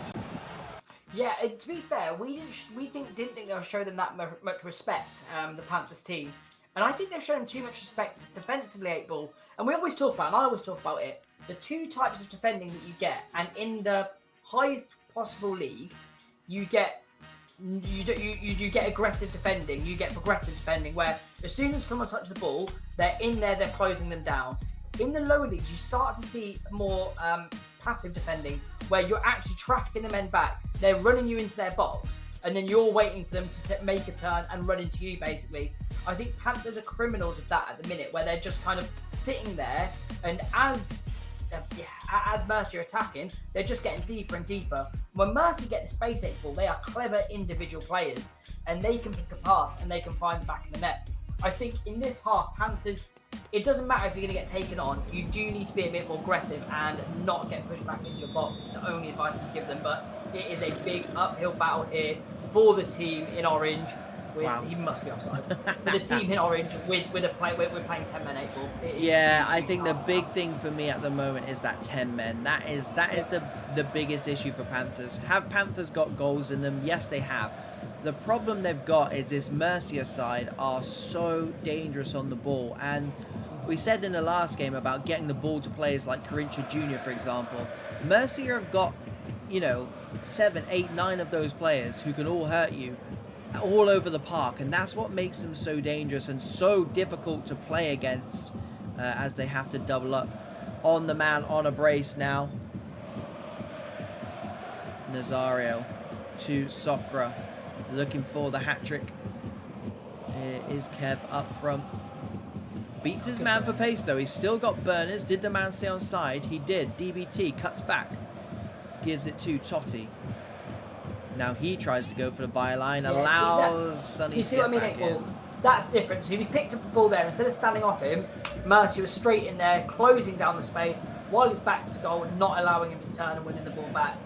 Yeah, to be fair, we didn't think they would show them that much respect, the Panthers team. And I think they've shown too much respect defensively, 8-Ball. And we always talk about, and I always talk about it, the two types of defending that you get. And in the highest possible league, you get aggressive defending, you get progressive defending, where as soon as someone touches the ball, they're in there, they're closing them down. In the lower leagues, you start to see more passive defending, where you're actually tracking the men back. They're running you into their box, and then you're waiting for them to make a turn and run into you, basically. I think Panthers are criminals of that at the minute, where they're just kind of sitting there, and as Mercier attacking, they're just getting deeper and deeper. When Mercier get the space 8-Ball, they are clever individual players, and they can pick a pass, and they can find the back of the net. I think in this half, Panthers, it doesn't matter if you're going to get taken on, you do need to be a bit more aggressive and not get pushed back into your box. It's the only advice we give them, but it is a big uphill battle here for the team in orange. He must be offside. For the team in orange, we're playing 10 men 8-Ball. Yeah, I think the big thing for me at the moment is that 10 men. That is the biggest issue for Panthers. Have Panthers got goals in them? Yes, they have. The problem they've got is this Mercier side are so dangerous on the ball. And we said in the last game about getting the ball to players like Corinthia Jr., for example. Mercier have got, 7, 8, 9 of those players who can all hurt you all over the park. And that's what makes them so dangerous and so difficult to play against as they have to double up on the man on a brace now. Nazario to Sokra. Looking for the hat-trick. Here is Kev up front. Beats his man for pace, though. He's still got burners. Did the man stay on side? He did. DBT cuts back. Gives it to Totti. Now he tries to go for the byline. Allows Sonny to get back in. That's different. So if he picked up the ball there, instead of standing off him, Mercier was straight in there, closing down the space, while he's back to the goal and not allowing him to turn and winning the ball back.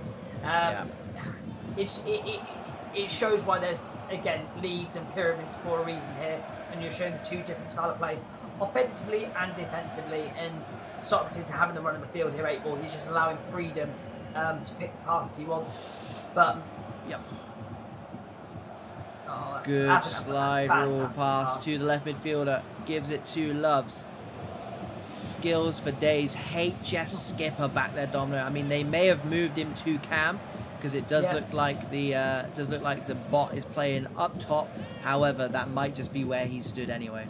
It shows why there's, again, leagues and pyramids for a reason here, and you're showing the two different style of plays, offensively and defensively, and Socrates having the run of the field here, 8-Ball. He's just allowing freedom to pick the passes he wants. But, good slide rule pass to the left midfielder. Gives it to Loves. Skills for days. HS skipper back there, Domino. I mean, they may have moved him to Cam, because it does look like the bot is playing up top. However, that might just be where he stood anyway.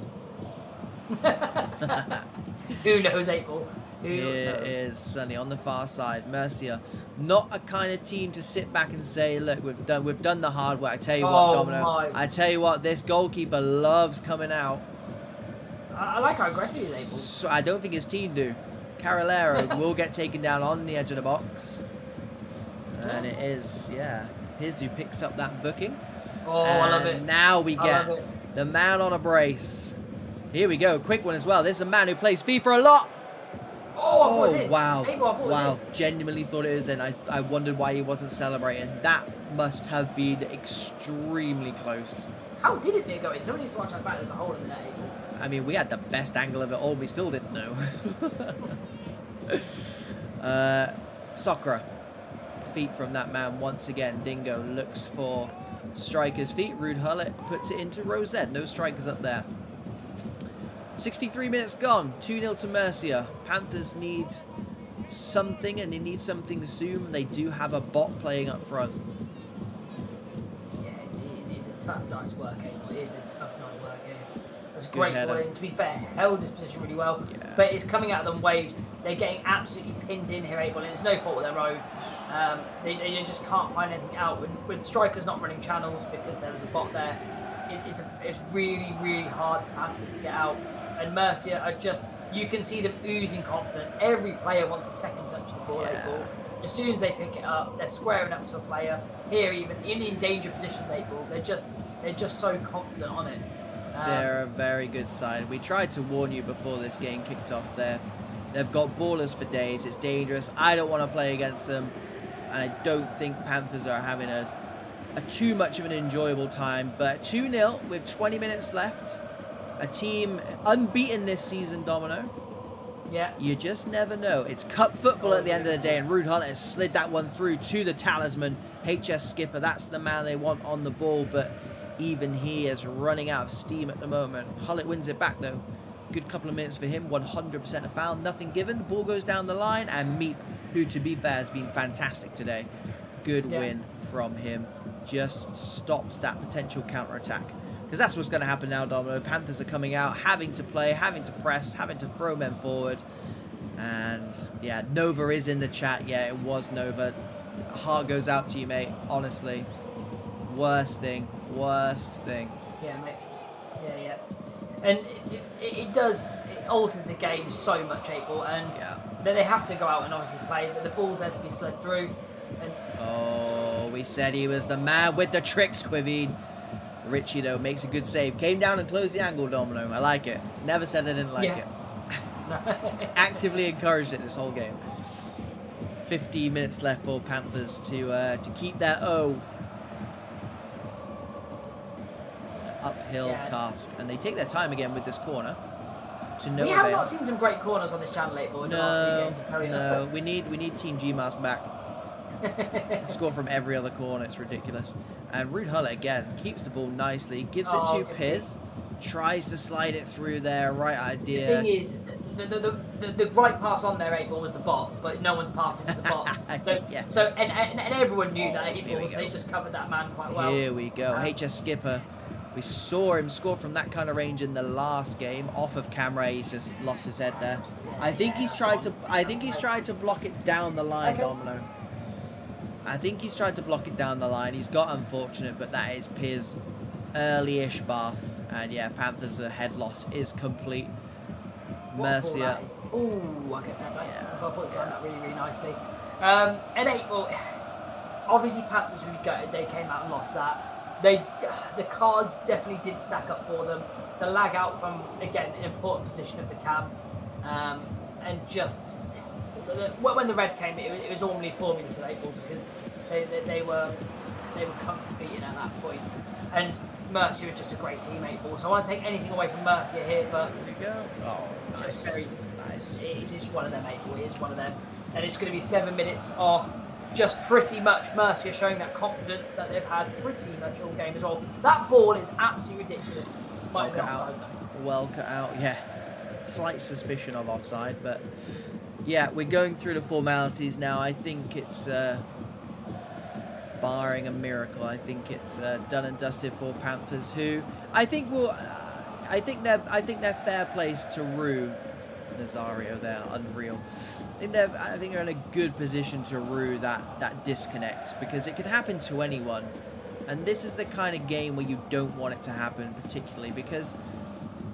Who knows, 8-Ball? Here is Sonny on the far side. Mercier, not a kind of team to sit back and say, look, we've done the hard work. I tell you what, Domino. I tell you what, this goalkeeper loves coming out. I like how aggressive he is, 8-Ball. So I don't think his team do. Carolero will get taken down on the edge of the box. And it is, His who picks up that booking. I love it. Now we get the man on a brace. Here we go, quick one as well. This is a man who plays FIFA a lot. Wow. Genuinely thought it was in. I wondered why he wasn't celebrating. That must have been extremely close. How did it go in? Somebody needs to watch that back. There's a hole in the net. I mean, we had the best angle of it all. We still didn't know. Sokra. Feet from that man once again. Dingo looks for striker's feet. Rude Hullet puts it into Rosette. No strikers up there. 63 minutes gone. 2-0 to Mercier. Panthers need something, and they need something soon. They do have a bot playing up front. Yeah, it's a tough night's work, It is a tough night's work, It's a great ball in. To be fair, held his position really well. Yeah. But it's coming out of them waves. They're getting absolutely pinned in here, and it's no fault of their own. They just can't find anything out. When strikers not running channels because there was a bot there, it's really, really hard for Panthers to get out. And Mercier are just, you can see them oozing confidence. Every player wants a second touch of the ball, ball. As soon as they pick it up, they're squaring up to a player. Here, even in danger positions, ball. They're just so confident on it. They're a very good side. We tried to warn you before this game kicked off there. They've got ballers for days. It's dangerous. I don't want to play against them. And I don't think Panthers are having a too much of an enjoyable time. But 2-0 with 20 minutes left. A team unbeaten this season, Domino. Yeah. You just never know. It's cup football at the end of the day, and Ruud Hullett has slid that one through to the talisman, HS Skipper. That's the man they want on the ball, but even he is running out of steam at the moment. Hullett wins it back, though. Good couple of minutes for him. 100% a foul. Nothing given. The ball goes down the line, and Meep, who, to be fair, has been fantastic today. Good win from him. Just stops that potential counter-attack. Because that's what's going to happen now, Domino. Panthers are coming out, having to play, having to press, having to throw men forward. And, yeah, Nova is in the chat. Yeah, it was Nova. Heart goes out to you, mate. Honestly. Worst thing. Worst thing. Yeah, mate. Yeah. And it alters the game so much, April. And they have to go out and obviously play. The ball's there to be slid through. And oh, we said he was the man with the tricks, Quivine. Richie, though, makes a good save. Came down and closed the angle, Domino. I like it. Never said I didn't like it. Actively encouraged it this whole game. 15 minutes left for Panthers to keep their uphill task. And they take their time again with this corner. We have not seen some great corners on this channel lately. In the last 2 games, to tell you that. We need Team GMAS back. Score from every other corner. It's ridiculous. And Ruud Hullett again keeps the ball nicely, gives it to Piz, tries to slide it through there. Right idea. The thing is, the right pass on there, April, was the bot, but no one's passing to the bot. So and everyone knew that. They just covered that man quite well. Here we go. HS Skipper. We saw him score from that kind of range in the last game. Off of camera, he's just lost his head there. I think he's tried to block it down the line, Domino. I think he's tried to block it down the line. He's got unfortunate, but that is Piz early-ish bath. And yeah, Panthers' head loss is complete. Mercier. Ooh, okay, fair play. I thought it timed that really, really nicely. And April, obviously Panthers really gutted. They came out and lost that. The cards definitely did stack up for them. The lag out from, again, an important position of the cam. And just... when the red came, it was normally formula to April because they were comfortably beaten at that point. And Mercier are just a great team, April. So I want to take anything away from Mercier here, but here we go. Oh, nice. Nice. It's just one of them, April. It is one of them, and it's going to be 7 minutes off. Just pretty much Mercier showing that confidence that they've had pretty much all game as well. That ball is absolutely ridiculous. Well cut out. Well cut out. Yeah, slight suspicion of offside, but. Yeah, we're going through the formalities now. I think it's, barring a miracle, I think it's done and dusted for Panthers, who I think will, I think they're fair place to rue Nazario there, unreal. I think they're in a good position to rue that disconnect because it could happen to anyone, and this is the kind of game where you don't want it to happen, particularly because,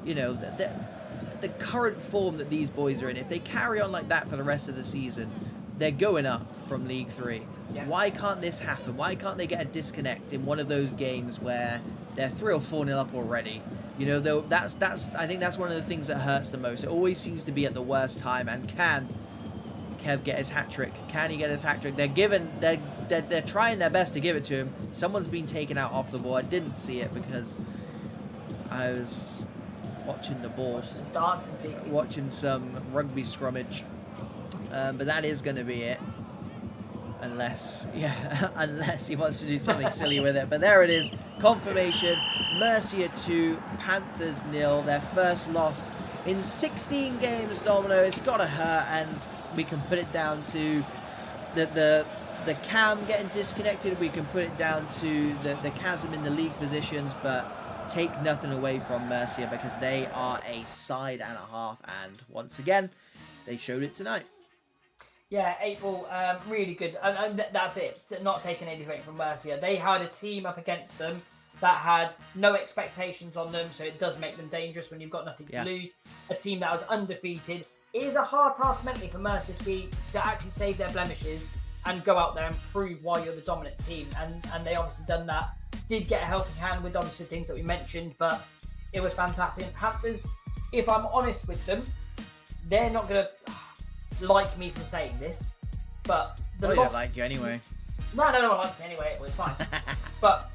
you know, the current form that these boys are in, if they carry on like that for the rest of the season, they're going up from League 3. Yeah. Why can't this happen? Why can't they get a disconnect in one of those games where they're 3 or 4-0 up already? You know, though, I think that's one of the things that hurts the most. It always seems to be at the worst time. And can Kev get his hat-trick? Can he get his hat-trick? They're trying their best to give it to him. Someone's been taken out off the ball. I didn't see it because I was watching the ball, watching some rugby scrummage, but that is going to be it, unless he wants to do something silly with it. But there it is, confirmation. Mercier 2, Panthers 0. Their first loss in 16 games, Domino. It's got to hurt, and we can put it down to the cam getting disconnected. We can put it down to the chasm in the league positions, but take nothing away from Mercier because they are a side and a half, and once again, they showed it tonight. Yeah, April, really good. And that's it, not taking anything from Mercier. They had a team up against them that had no expectations on them, so it does make them dangerous when you've got nothing to lose. A team that was undefeated. It is a hard task mentally for Mercier to actually save their blemishes and go out there and prove why you're the dominant team. And they obviously done that. Did get a helping hand with obviously things that we mentioned, but it was fantastic. And Panthers, if I'm honest with them, they're not going to like me for saying this, but the loss... They don't like you anyway. No one likes me anyway, it was fine. But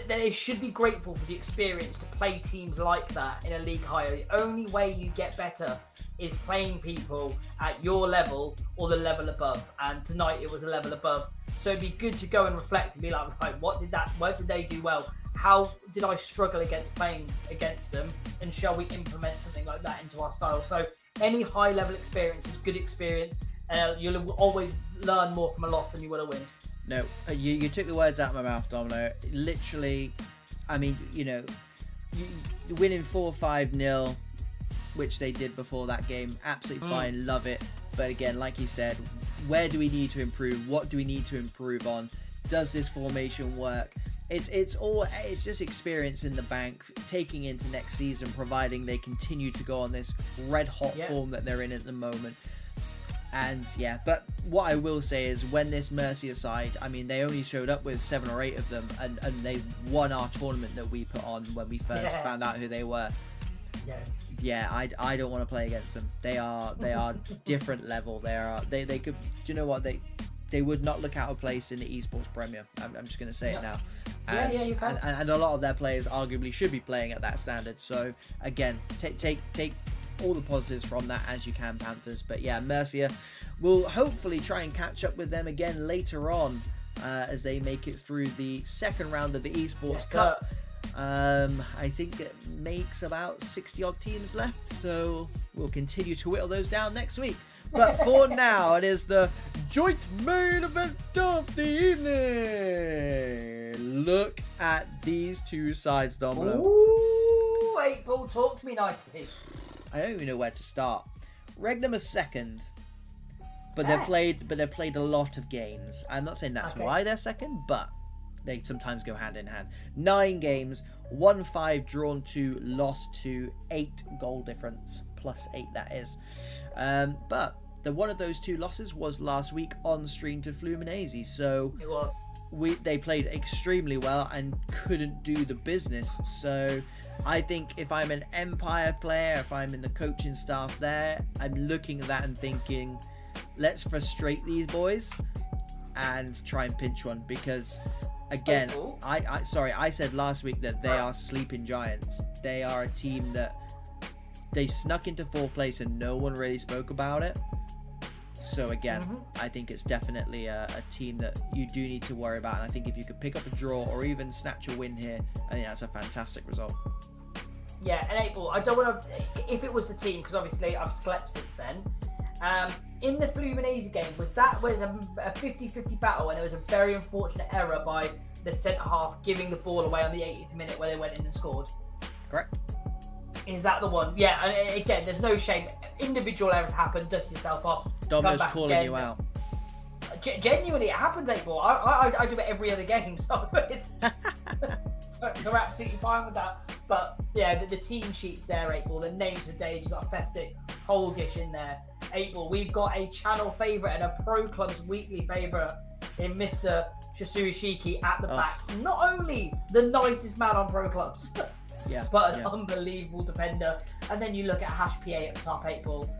they should be grateful for the experience to play teams like that in a league higher. The only way you get better is playing people at your level or the level above, and tonight it was a level above. So it'd be good to go and reflect and be like, right, what did they do well? How did I struggle against playing against them? And shall we implement something like that into our style? So any high level experience is good experience. You'll always learn more from a loss than you will a win. No, you took the words out of my mouth, Domino. Literally, I mean, you winning 4-5-0, which they did before that game, absolutely fine, love it. But again, like you said, where do we need to improve? What do we need to improve on? Does this formation work? It's just experience in the bank, taking into next season, providing they continue to go on this red hot form that they're in at the moment. And yeah, but what I will say is when this Mercier side, I mean, they only showed up with 7 or 8 of them, and they won our tournament that we put on when we first found out who they were. Yes. Yeah, I don't want to play against them. They are different level. They could. Do you know what they would not look out of place in the esports Premier. I'm just going to say it now. And a lot of their players arguably should be playing at that standard. So again, take all the positives from that as you can, Panthers. But yeah, Mercier will hopefully try and catch up with them again later on as they make it through the second round of the esports cup. I think it makes about 60 odd teams left, so we'll continue to whittle those down next week. But for now, it is the joint main event of the evening. Look at these two sides, Domino. Ooh, 8-Ball, talk to me nicely. I don't even know where to start. REGNUM is second, but they've played a lot of games. I'm not saying that's why they're second, but they sometimes go hand in hand. 9 games, 1-5, drawn 2, lost 2, 8 goal difference, plus 8 that is. But one of those 2 losses was last week on stream to Fluminense, so it was. They played extremely well and couldn't do the business. So I think if I'm an Empire player, if I'm in the coaching staff there, I'm looking at that and thinking, let's frustrate these boys and try and pinch one, because again, I said last week that they are sleeping giants. They are a team that they snuck into 4th place and no one really spoke about it. So again, I think it's definitely a team that you do need to worry about. And I think if you could pick up a draw or even snatch a win here, I think that's a fantastic result. Yeah, and 8-Ball, I don't want to... If it was the team, because obviously I've slept since then. In the Fluminense game, was a 50-50 battle, and it was a very unfortunate error by the centre-half giving the ball away on the 80th minute where they went in and scored? Correct. Is that the one? Yeah, and again, there's no shame. Individual errors happen, dust yourself off. Domino's calling you out. Genuinely, it happens, 8-Ball. I do it every other game, so it's so we're absolutely fine with that. But yeah, the team sheets there, 8-Ball, the names of days, you've got a Festic, Holgish in there. 8-Ball, we've got a channel favourite and a Pro Club's weekly favourite in Mr. Shisuishiki at the back. Not only the nicest man on Pro Clubs, but an unbelievable defender. And then you look at Hash PA at the top, 8-Ball,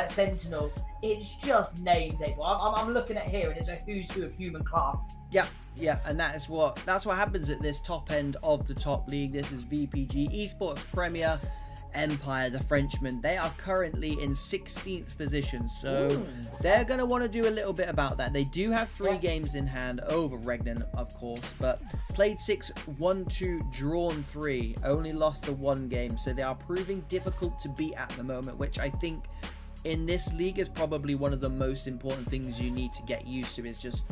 Sentinel. It's just names, 8-Ball. I'm looking at here, and it's a who's who of human class. Yeah, and that's what happens at this top end of the top league. This is VPG Esports Premier. Empire, the Frenchmen, they are currently in 16th position, so they're going to want to do a little bit about that. They do have 3 games in hand over REGNUM, of course, but played 6, won 2, drawn 3, only lost the 1 game, so they are proving difficult to beat at the moment, which I think in this league is probably one of the most important things you need to get used to, is just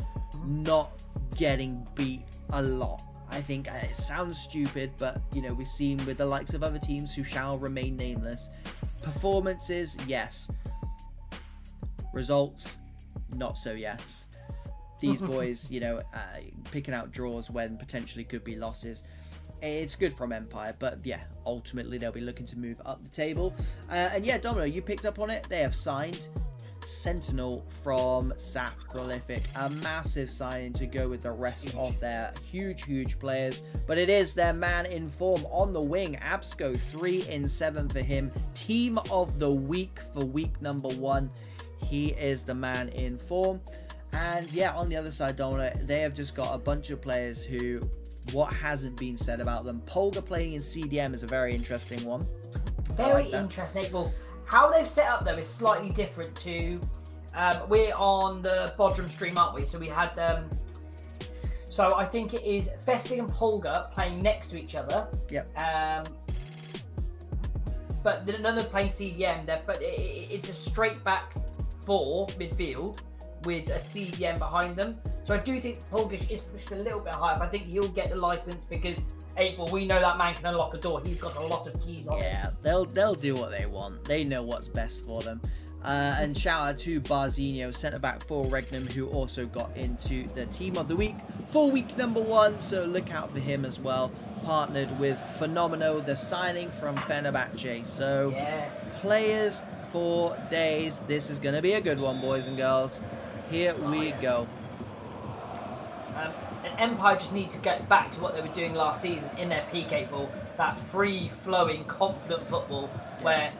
not getting beat a lot. I think it sounds stupid, but, you know, we've seen with the likes of other teams who shall remain nameless. Performances, yes. Results, not so yes. These boys, you know, picking out draws when potentially could be losses. It's good from Empire, but yeah, ultimately they'll be looking to move up the table. And yeah, Domino, you picked up on it. They have signed Sentinel from SAF Prolific, a massive signing to go with the rest of their huge players, but it is their man in form on the wing. Absco, 3 in 7 for him. Team of the week for week number 1. He is the man in form. And yeah, on the other side, Domino, they have just got a bunch of players who, what hasn't been said about them? Polga playing in CDM is a very interesting one. Very interesting. Well, how they've set up though is slightly different to. We're on the Bodrum stream, aren't we? So we had so I think it is Festing and Polga playing next to each other. Yep. But none of them playing CDM there. But it's a straight back 4 midfield with a CDM behind them. So I do think Polgish is pushed a little bit higher. But I think he'll get the license because April, we know that man can unlock a door. He's got a lot of keys on him. Yeah, they'll do what they want. They know what's best for them. And shout out to Barzinho, centre-back for REGNUM, who also got into the team of the week for week number 1. So look out for him as well. Partnered with Phenomenal, the signing from Fenerbahce. So players for days. This is going to be a good one, boys and girls. Here we go. And Empire just need to get back to what they were doing last season in their PK ball, that free-flowing, confident football where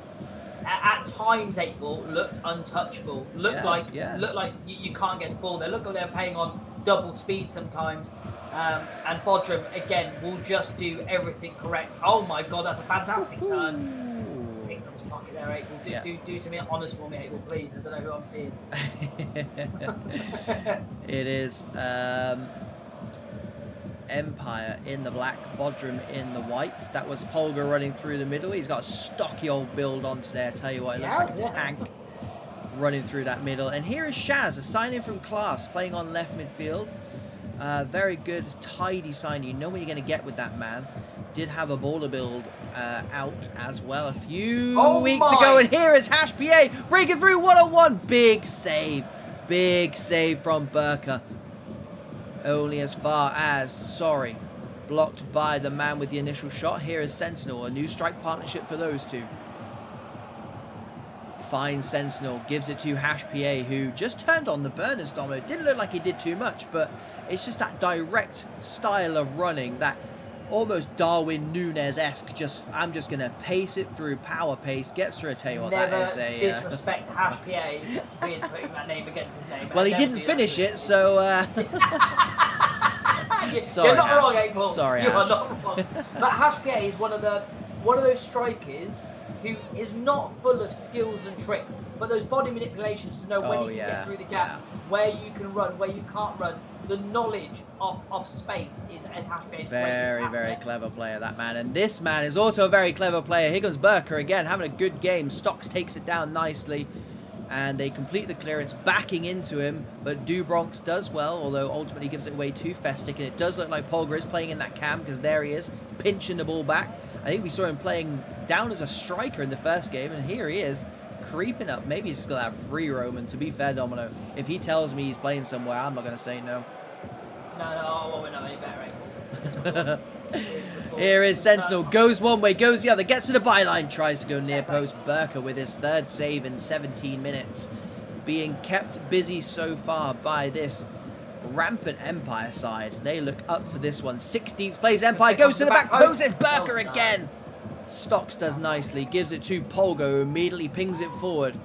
at times 8-ball looked untouchable, looked like you can't get the ball there, looked like they're playing on double speed sometimes. And Bodrum, again, will just do everything correct. Oh my god, that's a fantastic turn. Picked up his pocket there, 8-ball. Do something honest for me, 8-ball, please. I don't know who I'm seeing. It is Empire in the black, Bodrum in the white. That was Polga running through the middle. He's got a stocky old build on today. I tell you what, it looks like a tank running through that middle. And here is Shaz, a signing from Class, playing on left midfield. Very good, tidy signing. You know what you're going to get with that man. Did have a baller build out as well a few weeks ago. And here is Hash PA breaking through 1-on-1. Big save from Burka. Only as far as, blocked by the man with the initial shot. Here is Sentinel, a new strike partnership for those two. Fine Sentinel, gives it to Hash PA, who just turned on the burners, Domo. Didn't look like he did too much, but it's just that direct style of running, that almost Darwin Núñez-esque, I'm just going to pace it through, power pace, gets through. I tell you what, that is a... disrespect Hash PA being putting that name against his name. Well, he didn't finish it, so... Sorry, you're not Hash. wrong, April. Sorry, you Hash. are not wrong. But Hash PA is one of those strikers who is not full of skills and tricks, but those body manipulations to know when you can get through the gap, where you can run, where you can't run. The knowledge of space is as Hash PA's very clever player, that man. And this man is also a very clever player. Here comes Burka again, having a good game. Stocks takes it down nicely, and they complete the clearance, backing into him. But Dubronx does well, although ultimately gives it away to Festic, and it does look like Polgar is playing in that cam, because there he is, pinching the ball back. I think we saw him playing down as a striker in the first game, and here he is, creeping up. Maybe he's just going to have free roam, and to be fair, Domino, if he tells me he's playing somewhere, I'm not going to say no. No, I won't know any better. Here is Sentinel, goes one way, goes the other, gets to the byline, tries to go near post. Burka with his 3rd save in 17 minutes. Being kept busy so far by this rampant Empire side. They look up for this one. 16th place, Empire goes to the back post. It's Burka again. Stocks does nicely, gives it to Polgo, who immediately pings it forward.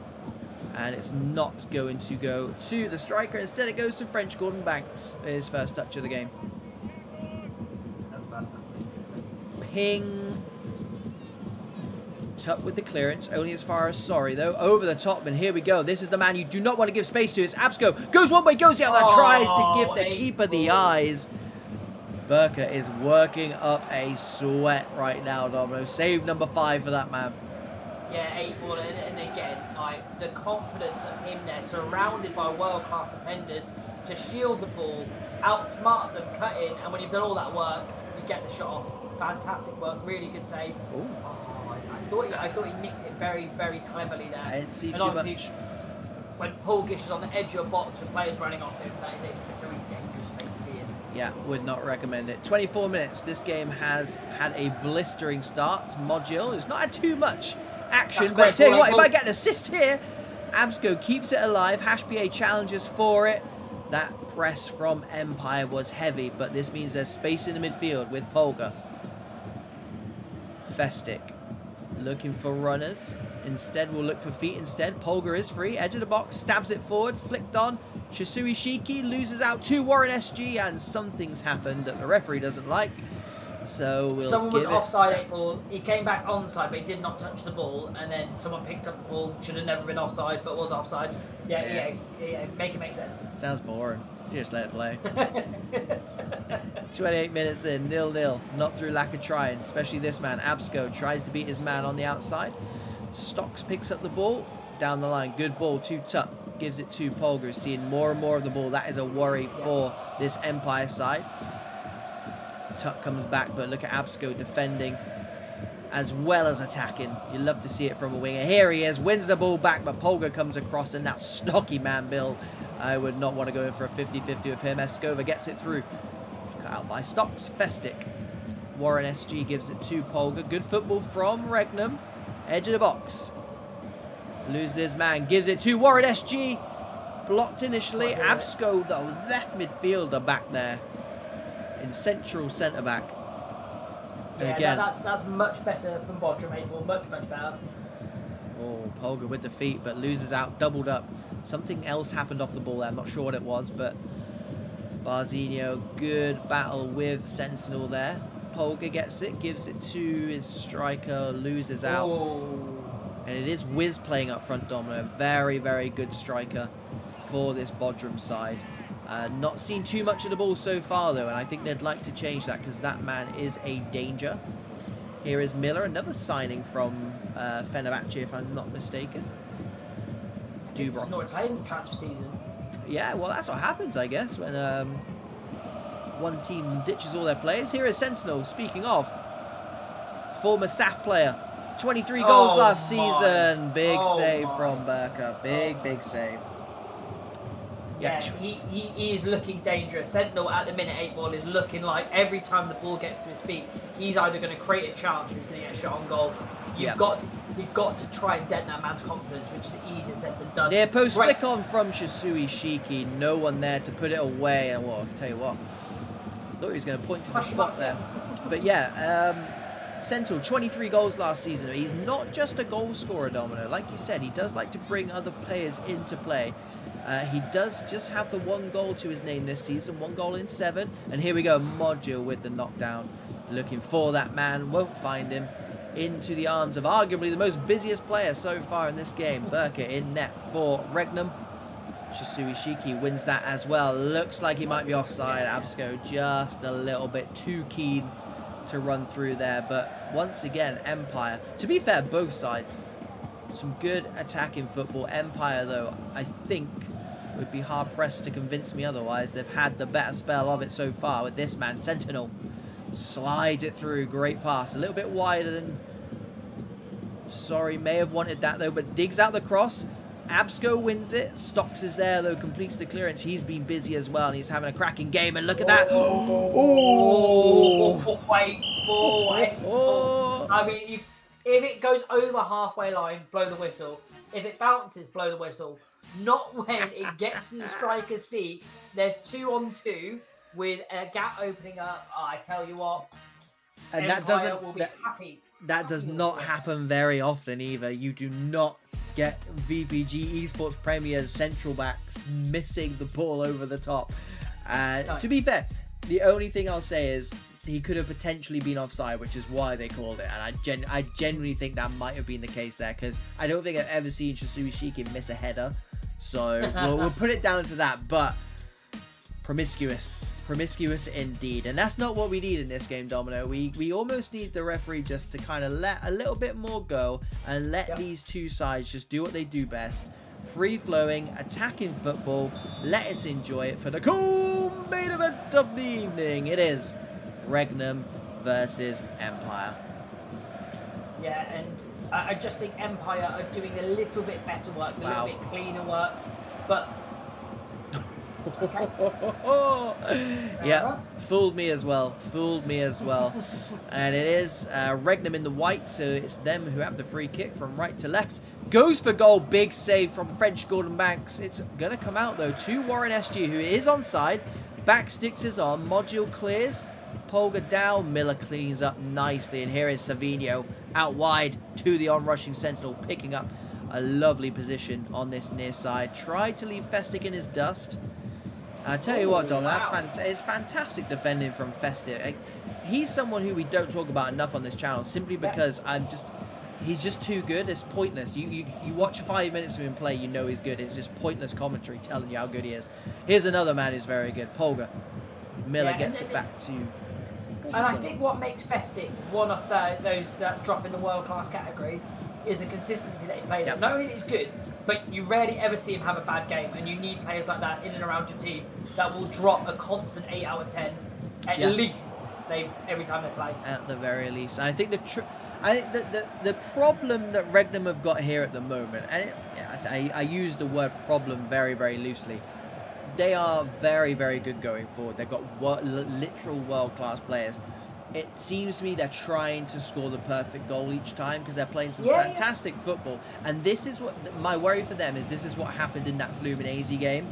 And it's not going to go to the striker. Instead, it goes to French Gordon Banks, his first touch of the game. That's fantastic. Ping. Tuck with the clearance, only as far as Sorry though. Over the top, and here we go. This is the man you do not want to give space to. It's Absco. Goes one way, goes the other, tries to give the keeper the eyes. BURKHEIM is working up a sweat right now, Domino. Save number 5 for that man. Yeah, 8-ball, and again, like the confidence of him there, surrounded by world-class defenders to shield the ball, outsmart them, cut in, and when you've done all that work, you get the shot off. Fantastic work, really good save. Ooh. I thought he nicked it very, very cleverly there. I didn't see too much. When Paul Gish is on the edge of your box with players running off him, that is a very dangerous space to be in. Yeah, would not recommend it. 24 minutes. This game has had a blistering start. Module has not had too much action, but I tell you what, if I get an assist here, Absco keeps it alive. HashPA challenges for it. That press from Empire was heavy, but this means there's space in the midfield with Polga. Festic looking for runners. Instead, we'll look for feet instead. Polga is free. Edge of the box. Stabs it forward. Flicked on. Shisui Shiki loses out to Warren SG, and something's happened that the referee doesn't like. So we'll someone was offside 8-ball. He came back onside, but he did not touch the ball. And then someone picked up the ball. Should have never been offside, but was offside. Yeah. Make it make sense. Sounds boring. Just let it play. 28 minutes in, 0-0. Not through lack of trying, especially this man. Absco tries to beat his man on the outside. Stocks picks up the ball down the line. Good ball to Tuck. Gives it to Polga, seeing more and more of the ball. That is a worry for this Empire side. Tuck comes back, but look at Absco defending as well as attacking. You love to see it from a winger. Here he is, wins the ball back, but Polga comes across, and that stocky man build. I would not want to go in for a 50-50 with him. Escova gets it through. Cut out by Stocks. Festic. Warren SG gives it to Polga. Good football from Regnum. Edge of the box. Loses his man. Gives it to Warren SG. Blocked initially. Absco, the left midfielder back there. In central centre-back. Yeah, again, that's much better from Bodrum 8-ball. Much better. Oh, Polga with the feet, but loses out, doubled up. Something else happened off the ball there. I'm not sure what it was, but Barzinho, good battle with Sentinel there. Polga gets it, gives it to his striker, loses out. Oh. And it is Wiz playing up front, Domino. Very, very good striker for this Bodrum side. Not seen too much of the ball so far, though, and I think they'd like to change that because that man is a danger. Here is Miller, another signing from Fenerbahce, if I'm not mistaken. It's not playing in the transfer season. Yeah, well, that's what happens, I guess, when one team ditches all their players. Here is Sentinel, speaking of. Former SAF player. 23 goals last season. Big save from BURKHEIM. Big save. Yeah, he is looking dangerous. Sentinel at the minute 8-ball is looking like every time the ball gets to his feet, he's either going to create a chance or he's going to get a shot on goal. You've got to try and dent that man's confidence, which is easier said than done. Near post flick on from Shisui Shiki. No one there to put it away. And well, I'll tell you what, I thought he was going to point to the spot there. But yeah, Sentinel, 23 goals last season. He's not just a goal scorer, Domino. Like you said, he does like to bring other players into play. He does just have the 1 goal to his name this season, 1 goal in 7. And here we go, Module with the knockdown. Looking for that man, won't find him. Into the arms of arguably the most busiest player so far in this game. BURKHEIM in net for Regnum. Shisui Shiki wins that as well. Looks like he might be offside. Absco just a little bit too keen to run through there. But once again, Empire. To be fair, both sides. Some good attacking football. Empire, though, I think would be hard-pressed to convince me otherwise. They've had the better spell of it so far with this man. Sentinel slides it through. Great pass. A little bit wider than... Sorry, may have wanted that, though, but digs out the cross. Absco wins it. Stocks is there, though, completes the clearance. He's been busy as well, and he's having a cracking game. And look at that. Wait. I mean, if it goes over halfway line, blow the whistle. If it bounces, blow the whistle. Not when it gets to the striker's feet. There's 2-on-2 with a gap opening up. Oh, I tell you what. And that does not happen very often either. You do not get VPG Esports Premier central backs missing the ball over the top. To be fair, the only thing I'll say is he could have potentially been offside, which is why they called it. And I genuinely think that might have been the case there, because I don't think I've ever seen Shisui Shikin miss a header. So we'll put it down to that. But promiscuous indeed, and that's not what we need in this game, Domino. We almost need the referee just to kind of let a little bit more go and let these two sides just do what they do best. Free-flowing, attacking football. Let us enjoy it for the cool main event of the evening. It is Regnum versus Empire. Yeah, and I just think Empire are doing a little bit better work, a little bit cleaner work, but okay. Yeah, fooled me as well. And it is Regnum in the white, so it's them who have the free kick from right to left. Goes for goal, big save from French Gordon Banks. It's going to come out though to Warren SG, who is onside. Back sticks his on, Module clears. Polga down, Miller cleans up nicely, and here is Savino out wide to the on-rushing Sentinel, picking up a lovely position on this near side. Tried to leave Festic in his dust. I tell you what, Dom, it's fantastic defending from Festic. He's someone who we don't talk about enough on this channel, simply because he's just too good. It's pointless. You watch 5 minutes of him play, you know he's good. It's just pointless commentary telling you how good he is. Here's another man who's very good, Polga. Miller gets it back to... And I think what makes Festic one of those that drop in the world-class category is the consistency that he plays. Not only is good, but you rarely ever see him have a bad game, and you need players like that in and around your team that will drop a constant 8 out of 10 at least every time they play. At the very least. And I think the problem that Regnum have got here at the moment, and I use the word problem very, very loosely. They are very, very good going forward. They've got literal world-class players. It seems to me they're trying to score the perfect goal each time because they're playing some fantastic football. And this is what my worry for them is. This is what happened in that Fluminense game.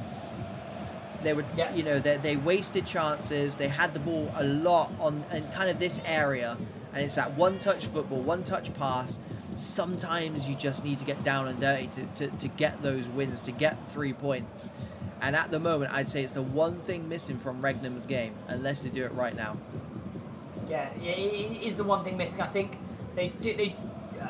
They were, you know, they wasted chances. They had the ball a lot in kind of this area, and it's that one-touch football, one-touch pass. Sometimes you just need to get down and dirty to get those wins, to get 3 points. And at the moment, I'd say it's the one thing missing from Regnum's game, unless they do it right now. Yeah, it is the one thing missing. I think they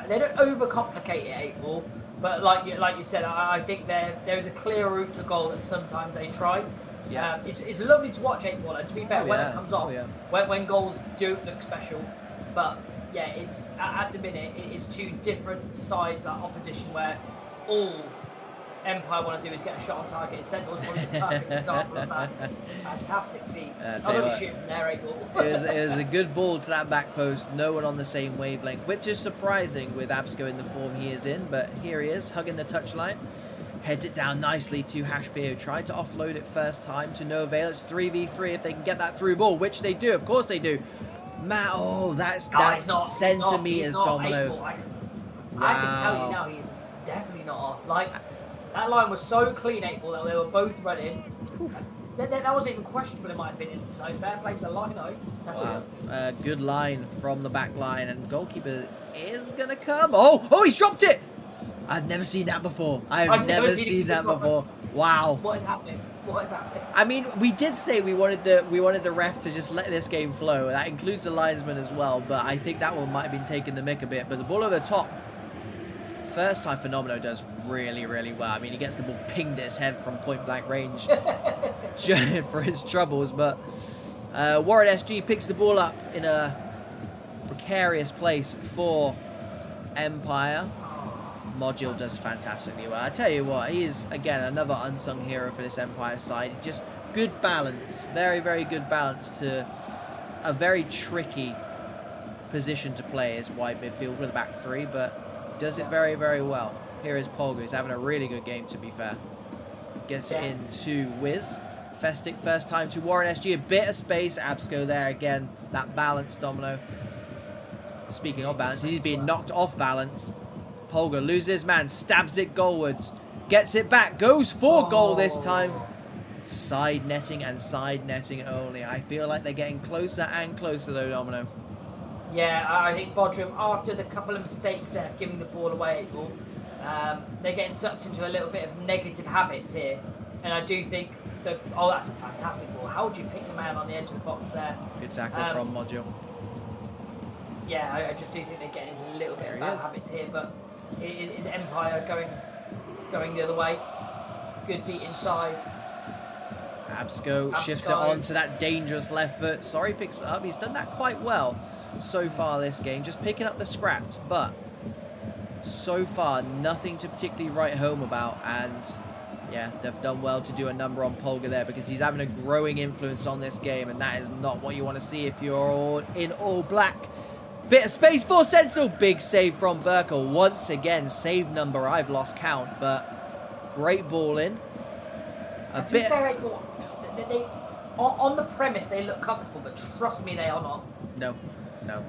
don't overcomplicate it 8-ball, but like you said, I think there is a clear route to goal that sometimes they try. Yeah, it's lovely to watch 8-ball, and to be fair, when it comes off, when goals do look special, but yeah, it's at the minute it's two different sides of opposition where all Empire want to do is get a shot on target. Sentinel's probably the perfect example of that. Fantastic feat. I'm going to shoot him there, Abel. It was a good ball to that back post. No one on the same wavelength, which is surprising with Absco in the form he is in. But here he is, hugging the touchline. Heads it down nicely to Hashpio, who tried to offload it first time to no avail. It's 3v3 if they can get that through ball, which they do. Of course they do. Man, that's centimeters, Domino. I can tell you now, he's definitely not off. Like, that line was so clean, 8-ball, that they were both running. That wasn't even questionable in my opinion. So fair play to the line, though. Wow. Good line from the back line, and goalkeeper is going to come. Oh, he's dropped it! I've never seen that before. I've never seen that before. Wow. What is happening? I mean, we did say we wanted the ref to just let this game flow. That includes the linesman as well, but I think that one might have been taking the mick a bit. But the ball over the top, first time Phenomeno does really, really well. I mean, he gets the ball pinged at his head from point-blank range for his troubles. But Warren SG picks the ball up in a precarious place for Empire. Module does fantastically well. I tell you what, he is, again, another unsung hero for this Empire side. Just good balance. Very, very good balance to a very tricky position to play as wide midfield with a back three, but does it very, very well. Here is Polga, who's having a really good game, to be fair. Gets it into Wiz. Festic, first time to Warren SG. A bit of space. Absco there again. That balance, Domino. Speaking of balance, he's being knocked off balance. Polga loses his man, stabs it goalwards, gets it back, goes for goal this time. Side netting and side netting only. I feel like they're getting closer and closer though, Domino. Yeah, I think Bodrum, after the couple of mistakes there, giving the ball away, they're getting sucked into a little bit of negative habits here. And I do think Oh, that's a fantastic ball. How would you pick the man on the edge of the box there? Good tackle from Module. Yeah, I just do think they're getting into a little bit of bad habits here, but is Empire going the other way? Good feet inside. Absco shifts it onto that dangerous left foot. Sorry, picks it up. He's done that quite well so far this game, just picking up the scraps, but so far nothing to particularly write home about. And yeah, they've done well to do a number on Polga there, because he's having a growing influence on this game, and that is not what you want to see if you're all in all black. Bit of space for Sentinel. Big save from Burkle. Once again, save number, I've lost count, but great ball in. To be fair, they, on the premise, they look comfortable, but trust me, they are not. No,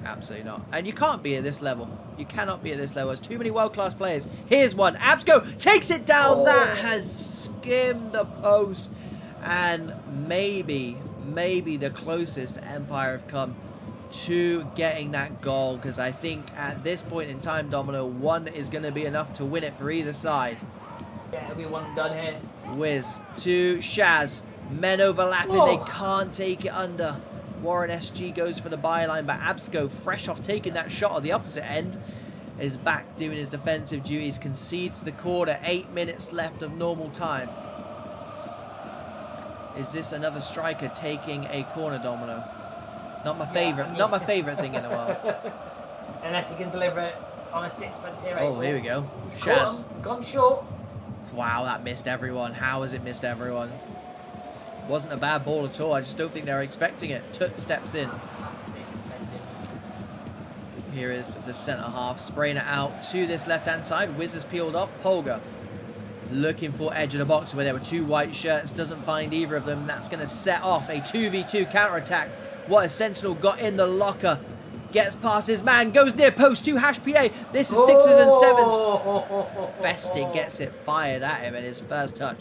absolutely not. And you can't be at this level. You cannot be at this level. There's too many world-class players. Here's one. Absco takes it down. That has skimmed the post. And maybe the closest Empire have come to getting that goal, because I think at this point in time, Domino, one is going to be enough to win it for either side. Yeah, it'll be one done here. Wiz to Shaz. Men overlapping. Whoa. They can't take it under. Warren SG goes for the byline, but Absco, fresh off taking that shot at the opposite end, is back doing his defensive duties. Concedes the quarter. 8 minutes left of normal time. Is this another striker taking a corner, Domino? Not my favourite. Not my favourite thing in the world. Unless he can deliver it on a sixpence here. Oh, here we go. Shaz. Gone short. Wow, that missed everyone. How has it missed everyone? Wasn't a bad ball at all. I just don't think they're expecting it. Tut steps in. Here is the centre half. Spraying it out to this left-hand side. Wiz has peeled off. Polga looking for edge of the box where there were two white shirts. Doesn't find either of them. That's going to set off a 2v2 counter-attack. What has Sentinel got in the locker? Gets past his man. Goes near post to #PA. This is 6s and 7s. Festing gets it fired at him in his first touch.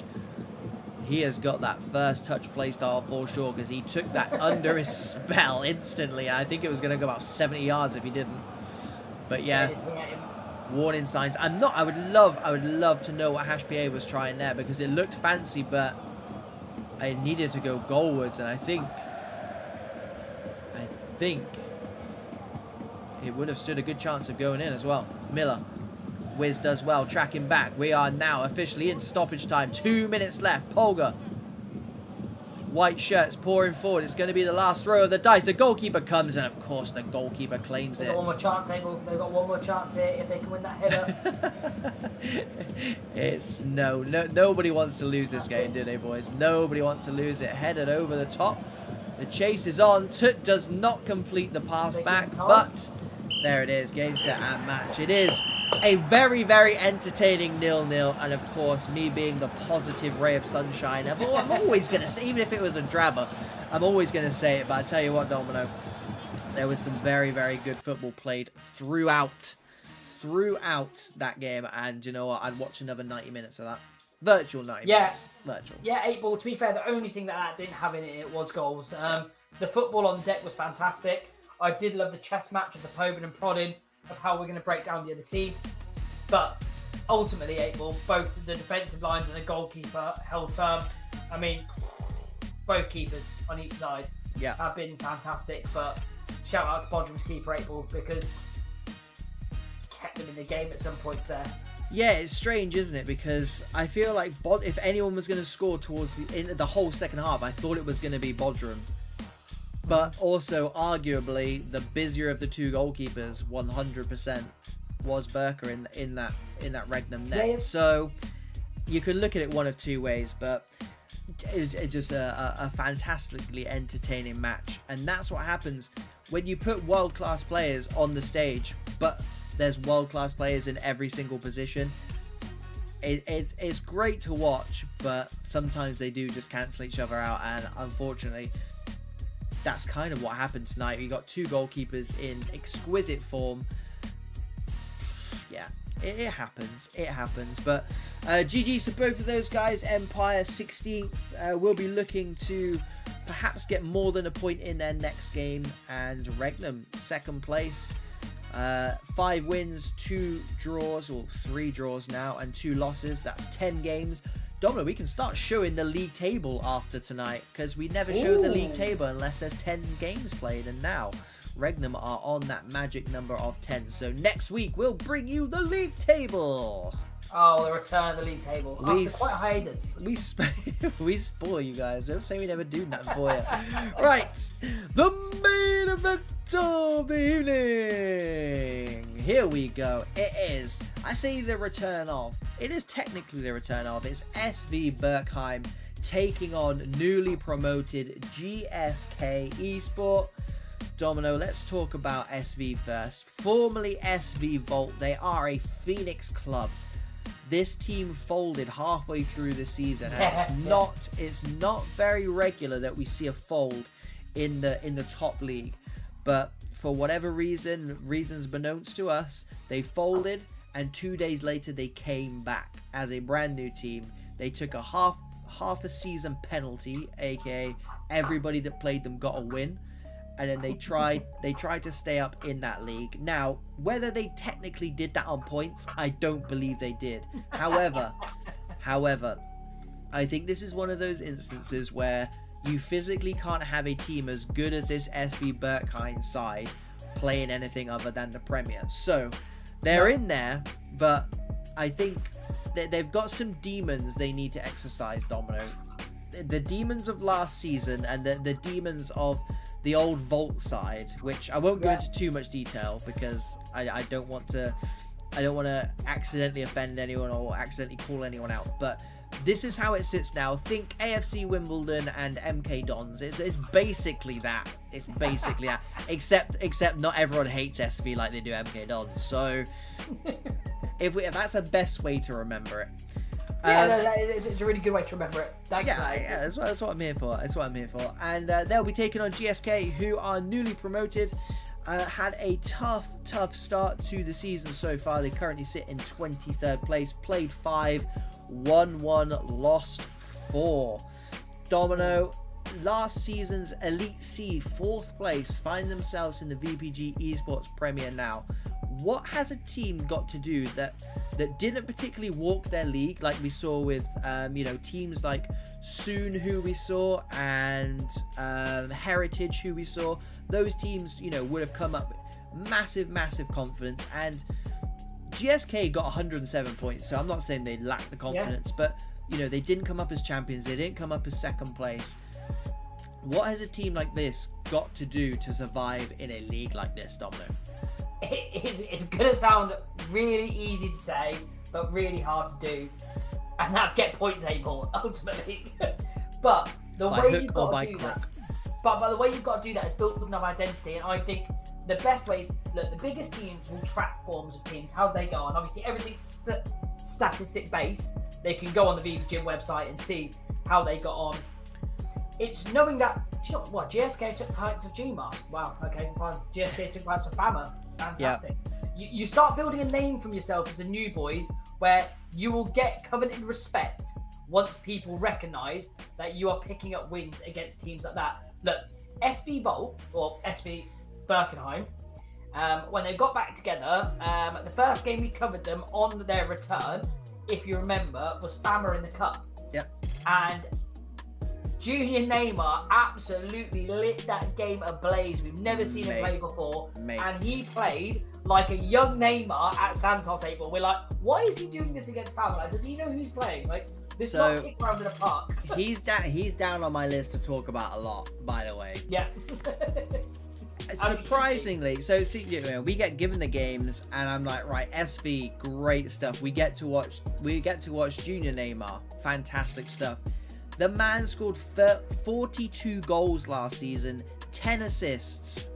He has got that first touch play style for sure, because he took that under his spell instantly. I think it was going to go about 70 yards if he didn't. But yeah, warning signs. I would love to know what #PA was trying there, because it looked fancy, but I needed to go goalwards, and I think it would have stood a good chance of going in as well. Miller. Wiz does well, tracking back. We are now officially into stoppage time. 2 minutes left. Polga. White shirts pouring forward. It's going to be the last throw of the dice. The goalkeeper comes, and of course the goalkeeper claims it. They've got one more chance, Abel. They've got one more chance here if they can win that header. It's nobody wants to lose this game, do they, boys? Nobody wants to lose it. Headed over the top. The chase is on. Tut does not complete the pass back, but there it is. Game, set, and match. It is a very, very entertaining 0-0, and of course, me being the positive ray of sunshine, I'm always going to say, even if it was a drama, I'm always going to say it. But I tell you what, Domino, there was some very, very good football played throughout that game, and you know what? I'd watch another 90 minutes of that. Virtual 90 minutes. Virtual. Yeah, 8 ball. To be fair, the only thing that didn't have in it was goals. The football on deck was fantastic. I did love the chess match of the probing and prodding of how we're going to break down the other team. But ultimately, 8 ball, both the defensive lines and the goalkeeper held firm. I mean, both keepers on each side have been fantastic. But shout out to Bodrum's keeper, 8 ball, because kept them in the game at some points there. Yeah, it's strange, isn't it? Because I feel like if anyone was going to score towards the whole second half, I thought it was going to be Bodrum. But also, arguably, the busier of the two goalkeepers, 100%, was Burkheim in that Regnum net. Yeah. So you could look at it one of two ways, but it's just a fantastically entertaining match. And that's what happens when you put world-class players on the stage, but there's world-class players in every single position. It's great to watch, but sometimes they do just cancel each other out, and unfortunately, that's kind of what happened tonight. We got two goalkeepers in exquisite form. Yeah, it happens. It happens. But GG's to both of those guys. Empire 16th will be looking to perhaps get more than a point in their next game. And Regnum, second place. 5 wins, 2 draws, or 3 draws now, and 2 losses. That's 10 games. Domino, we can start showing the league table after tonight, because we never show the league table unless there's 10 games played, and now REGNUM are on that magic number of 10. So next week we'll bring you the league table. Oh, the return of the league table. After quite a hiatus. We spoil you guys. Don't say we never do that for you. Right, the main event of the evening. Here we go. It is, I say the return of. It is technically the return of. It's SV BURKHEIM taking on newly promoted GSK Esport. Domino, let's talk about SV first. Formerly SV Volt, they are a Phoenix club. This team folded halfway through the season, and it's not very regular that we see a fold in the top league. But for whatever reasons beknownst to us, they folded, and 2 days later they came back as a brand new team. They took a half a season penalty, aka everybody that played them got a win. And then they tried to stay up in that league. Now, whether they technically did that on points, I don't believe they did. However, I think this is one of those instances where you physically can't have a team as good as this SV BURKHEIM side playing anything other than the Premier. So they're in there, but I think they've got some demons they need to exercise, Domino. The demons of last season and the demons of the old Volt side, which I won't go into too much detail because I don't want to accidentally offend anyone or accidentally call anyone out. But this is how it sits now. Think AFC Wimbledon and MK Dons. It's basically that. It's basically that. Except not everyone hates SV like they do MK Dons. So if that's the best way to remember it. Yeah, it's a really good way to remember it. Thanks. Yeah, that's what I'm here for. And they'll be taking on GSK, who are newly promoted. Had a tough start to the season so far. They currently sit in 23rd place. Played 5, won 1, lost 4. Domino, last season's Elite C 4th place, find themselves in the VPG Esports Premier now. What has a team got to do that didn't particularly walk their league, like we saw with teams like Soon, who we saw, and Heritage, who we saw? Those teams would have come up with massive confidence, and GSK got 107 points, so I'm not saying they lacked the confidence, but they didn't come up as champions, they didn't come up as 2nd place. What has a team like this got to do to survive in a league like this, Domino? It's going to sound really easy to say, but really hard to do. And that's get point table, ultimately. But the way you've got to do that... But the way you've got to do that is build up an identity. And I think the best way is... Look, the biggest teams will track forms of teams, how they go on. Obviously, everything's statistic-based. They can go on the VPG website and see how they got on. It's knowing that, GSK took pints of GMAR. Wow, okay, fine. GSK took pints of FAMA. Fantastic. Yeah. You start building a name from yourself as the new boys, where you will get coveted respect once people recognise that you are picking up wins against teams like that. Look, SV Volt, or SV BURKHEIM, when they got back together, the first game we covered them on their return, if you remember, was FAMA in the Cup. Yep. And Junior Neymar absolutely lit that game ablaze. We've never seen him play before. And he played like a young Neymar at Santos 8 Ball. We're like, why is he doing this against FAMA? Like, does he know who he's playing? Like, this is not a kick around in the park. He's down on my list to talk about a lot, by the way. Yeah. Surprisingly, so see, we get given the games, and I'm like, right, SV, great stuff. We get to watch Junior Neymar, fantastic stuff. The man scored 42 goals last season, 10 assists,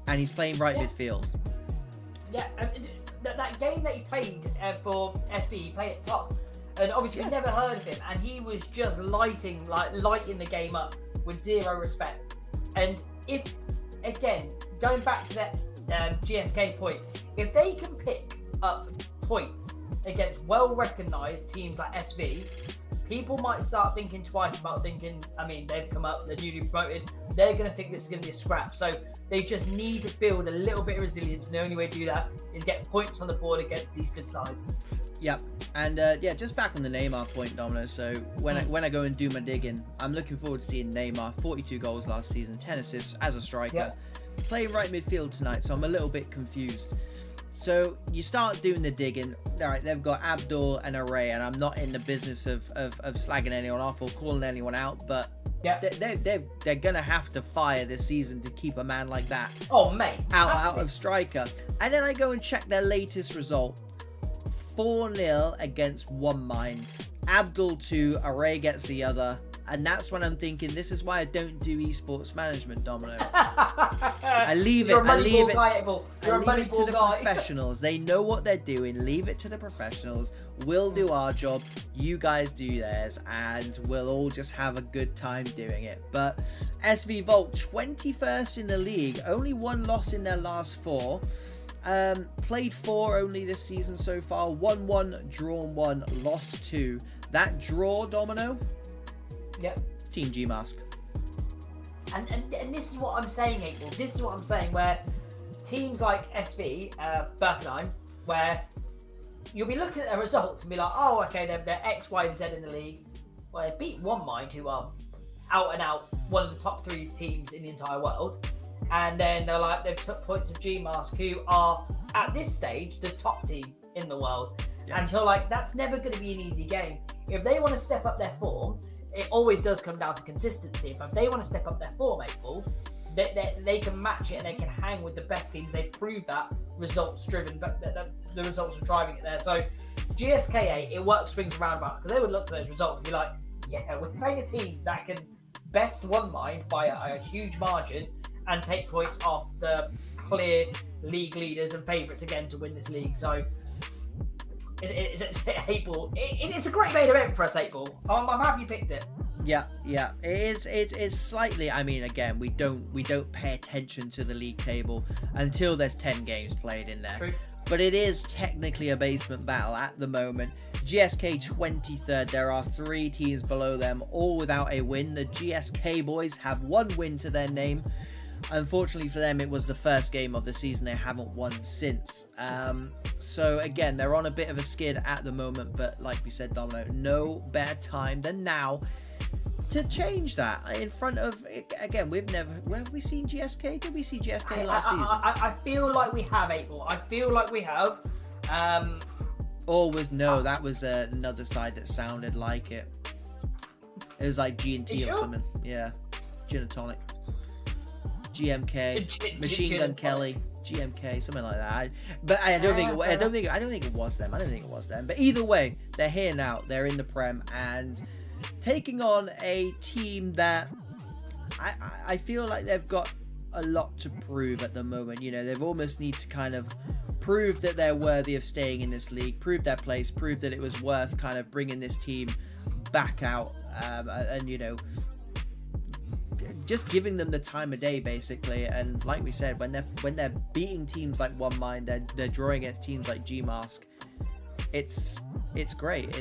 and he's playing right midfield. Yeah, that game that he played for SV, he played at top, and obviously we never heard of him, and he was just lighting the game up with zero respect. And if, again, going back to that GSK point, if they can pick up points against well-recognised teams like SV, people might start thinking twice about thinking, I mean, they've come up, they're newly promoted, they're going to think this is going to be a scrap. So they just need to build a little bit of resilience, and the only way to do that is get points on the board against these good sides. Yep. And yeah, just back on the Neymar point, Domino. So when I go and do my digging, I'm looking forward to seeing Neymar, 42 goals last season, 10 assists as a striker. Yep. Playing right midfield tonight, so I'm a little bit confused. So you start doing the digging. All right, they've got Abdul and Array, and I'm not in the business of slagging anyone off or calling anyone out, but yeah, they're gonna have to fire this season to keep a man like that. Oh mate, out of striker. And then I go and check their latest result: 4-0 against One Mind. Abdul 2, Array gets the other. And that's when I'm thinking, this is why I don't do esports management, Domino. I leave it to the professionals. They know what they're doing. Leave it to the professionals. We'll do our job. You guys do theirs. And we'll all just have a good time doing it. But SV Volt, 21st in the league. Only one loss in their last 4. Played 4 only this season so far. 1-1, drawn 1, lost 2. That draw, Domino... Yep. Team G Mask. And this is what I'm saying, April. This is what I'm saying, where teams like SV, BURKHEIM, where you'll be looking at their results and be like, oh, okay, they're X, Y, and Z in the league. Well, they beat One Mind, who are out and out one of the top 3 teams in the entire world. And then they're like, they've took points of G Mask, who are at this stage the top team in the world. Yeah. And you're like, that's never going to be an easy game. If they want to step up their form, it always does come down to consistency. But if they want to step up their form, April, they can match it and they can hang with the best teams. They prove that results driven, but the results are driving it there. So GSKA, it works swings and roundabouts, because they would look at those results and be like, yeah, we're playing a team that can best One Mind by a huge margin and take points off the clear league leaders and favourites again to win this league. So April, it's a great main event for us, April. I'm happy you picked it. Yeah, it is. It's slightly. I mean, again, we don't pay attention to the league table until there's 10 games played in there. True. But it is technically a basement battle at the moment. GSK 23rd. There are 3 teams below them, all without a win. The GSK boys have 1 win to their name. Unfortunately for them, it was the first game of the season. They haven't won since. So again, they're on a bit of a skid at the moment, but like we said, Domino, no better time than now to change that. In front of, again, where have we seen GSK? Did we see GSK last season? I feel like we have, April. I feel like we have. That was another side that sounded like it. It was like G&T or something. Yeah, Gin and Tonic. GMK, Machine Gun Kelly, GMK, something like that. But I don't think it was them. But either way, they're here now. They're in the Prem and taking on a team that I feel like they've got a lot to prove at the moment. You know, they've almost need to kind of prove that they're worthy of staying in this league, prove their place, prove that it was worth kind of bringing this team back out, and you know, just giving them the time of day, basically. And like we said, when they're beating teams like One Mind, they're drawing against teams like G Mask. It's great.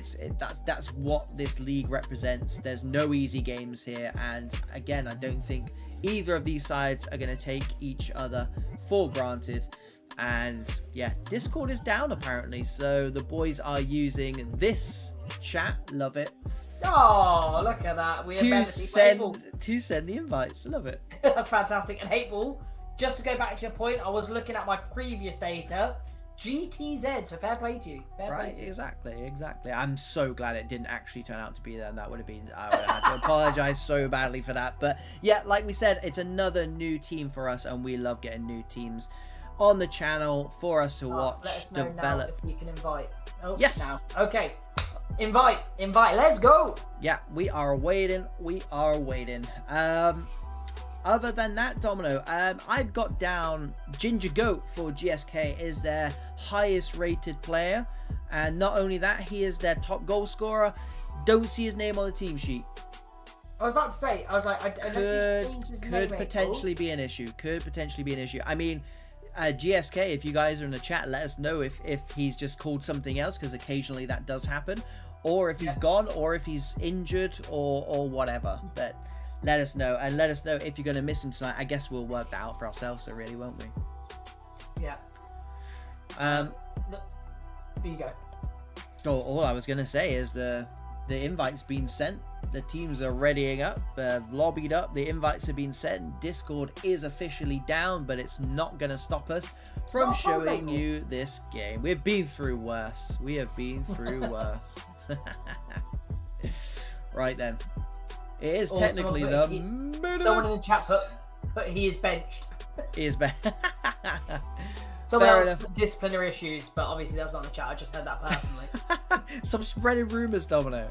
That's what this league represents. There's no easy games here, and again, I don't think either of these sides are going to take each other for granted. And yeah, Discord is down apparently, so the boys are using this chat. Love it. Oh, look at that. To send the invites. Love it. That's fantastic. And Hateball, just to go back to your point, I was looking at my previous data. GTZ, so fair play to you. Exactly. I'm so glad it didn't actually turn out to be there, and I would have had to apologize so badly for that. But yeah, like we said, it's another new team for us, and we love getting new teams on the channel for us to watch, let us know develop. Now if we can invite. Oh, yes. Now. Okay. Invite. Let's go. Yeah, we are waiting. Other than that, Domino, I've got down Ginger Goat for GSK is their highest rated player, and not only that, he is their top goal scorer. Don't see his name on the team sheet. I was about to say, could potentially be an issue. I mean, GSK, if you guys are in the chat, let us know if he's just called something else, because occasionally that does happen, or if he's gone, or if he's injured, or whatever. But let us know, and let us know if you're going to miss him tonight. I guess we'll work that out for ourselves, so really, won't we? Yeah. Here you go. All I was going to say is the invite's been sent. The teams are readying up, lobbied up. The invites have been sent. Discord is officially down, but it's not going to stop us from showing you this game. We've been through worse. We have been through worse. Right then. It is technically the middle. Someone in the chat put he is benched. He is benched. Someone else put disciplinary issues, but obviously that's not in the chat. I just heard that personally. Stop spreading rumours, Domino.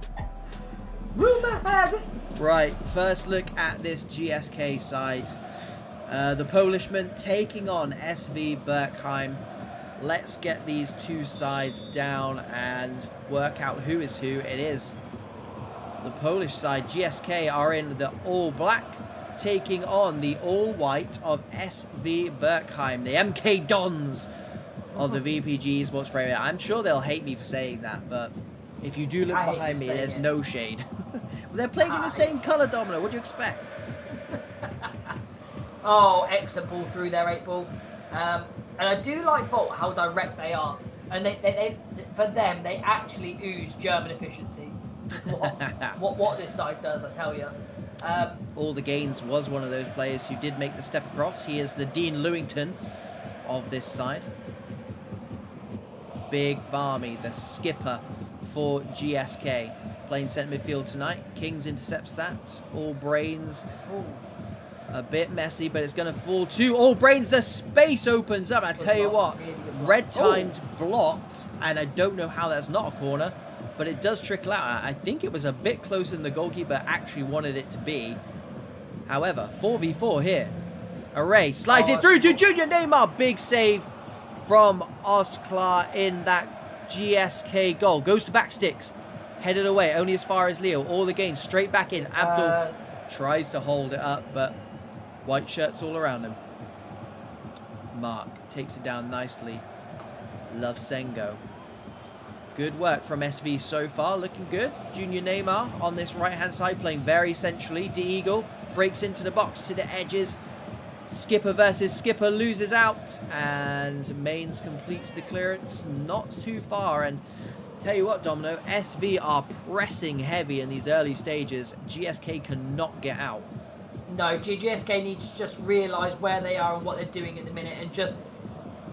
Rumour has it. Right, first look at this GSK side. The Polishman taking on SV BURKHEIM. Let's get these two sides down and work out who is who. It is the Polish side. GSK are in the all black, taking on the all white of SV BURKHEIM, the MK Dons of the VPG Sports Premier. I'm sure they'll hate me for saying that, but if you do look behind me, there's no shade. They're playing in the same colour, Domino. What do you expect? Oh, excellent ball through there, 8-ball. And I do like Volt how direct they are, and they for them they actually ooze German efficiency. It's what this side does, I tell you. All the Gains was one of those players who did make the step across. He is the Dean Lewington of this side. Big Barmy, the skipper for GSK, playing centre midfield tonight. Kings intercepts that. All Brains. Ooh. A bit messy, but it's going to fall to All Brains. The space opens up. I tell you what, red timed blocked, and I don't know how that's not a corner, but it does trickle out. I think it was a bit closer than the goalkeeper actually wanted it to be. However, 4v4 here. Array slides it through to Junior Neymar. Big save from Osklar in that GSK goal. Goes to back sticks. Headed away only as far as Leo. All the gains straight back in. Abdul tries to hold it up, but white shirts all around him. Mark takes it down nicely. Love Sengo. Good work from SV so far. Looking good. Junior Neymar on this right-hand side playing very centrally. De Eagle breaks into the box to the edges. Skipper versus Skipper loses out. And Mains completes the clearance. Not too far. And tell you what, Domino, SV are pressing heavy in these early stages. GSK cannot get out. No, GSK needs to just realise where they are and what they're doing at the minute, and just,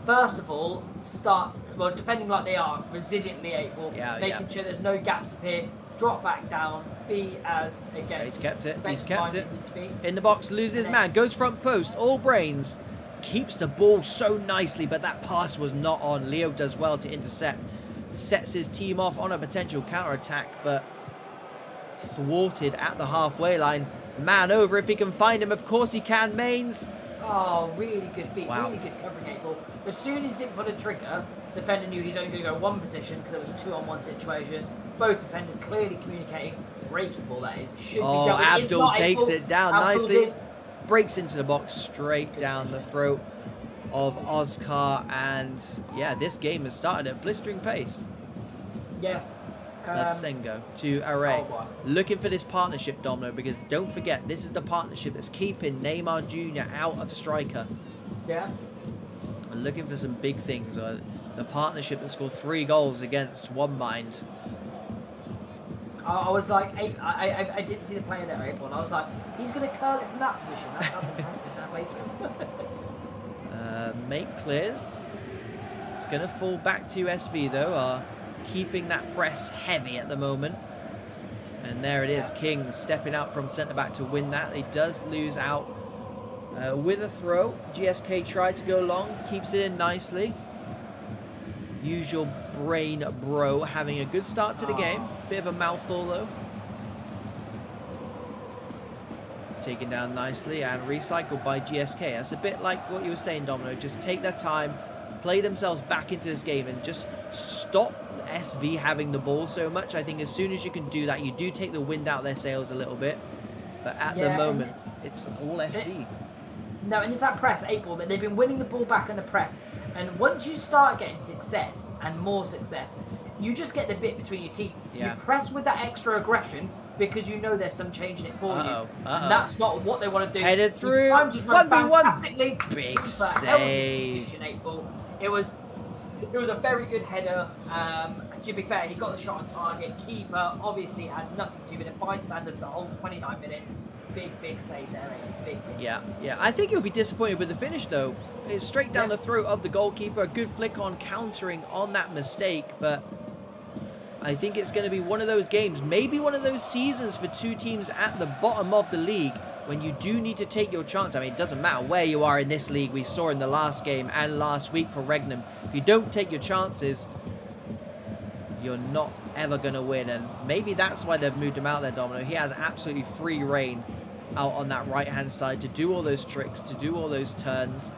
first of all, start, well, defending like they are, resiliently able, making sure there's no gaps appear, drop back down, be as, again, he's kept it, in the box, loses his man, goes front post, All Brains, keeps the ball so nicely, but that pass was not on. Leo does well to intercept, sets his team off on a potential counter-attack, but thwarted at the halfway line. Man over if he can find him. Of course he can. Mains. Oh, really good feet. Wow. Really good covering, 8-ball. As soon as he didn't put a trigger, the defender knew he's only going to go one position because it was a 2-on-1 situation. Both defenders clearly communicating. Breaking ball, that is. Should be dealt with. Abdul takes it down nicely. Breaks into the box straight down the throat of Oskar. And yeah, this game has started at blistering pace. Yeah. Sengo to Array. Looking for this partnership, Domino, because don't forget, this is the partnership that's keeping Neymar Jr. out of striker. Yeah. And looking for some big things. The partnership that scored 3 goals against One Mind. I was like, I didn't see the player there, April, and I was like, he's going to curl it from that position. That's impressive. That way to him. Make clears. It's going to fall back to SV, though. Keeping that press heavy at the moment. And there it is. King stepping out from centre-back to win that. He does lose out with a throw. GSK tried to go long. Keeps it in nicely. Usual brain bro having a good start to the game. Bit of a mouthful, though. Taken down nicely and recycled by GSK. That's a bit like what you were saying, Domino. Just take their time. Play themselves back into this game and just stop SV having the ball so much. I think as soon as you can do that, you do take the wind out of their sails a little bit. But at the moment, it's all SV. No, and it's that press, 8-ball, that they've been winning the ball back in the press. And once you start getting success and more success, you just get the bit between your teeth. Yeah. You press with that extra aggression because you know there's some change in it for you. And that's not what they want to do. Headed through. Just run 1v1. fantastically. Big Held his save. position, 8-ball. It was a very good header. To be fair, he got the shot on target. Keeper obviously had nothing to do with it. Bystander for the whole 29 minutes. Big save there, big. Yeah. I think he'll be disappointed with the finish, though. It's straight down the throat of the goalkeeper. A good flick on countering on that mistake, but I think it's going to be one of those games, maybe one of those seasons for two teams at the bottom of the league when you do need to take your chance. I mean, it doesn't matter where you are in this league. We saw in the last game and last week for REGNUM. If you don't take your chances, you're not ever going to win. And maybe that's why they've moved him out there, Domino. He has absolutely free reign out on that right-hand side to do all those tricks, to do all those turns,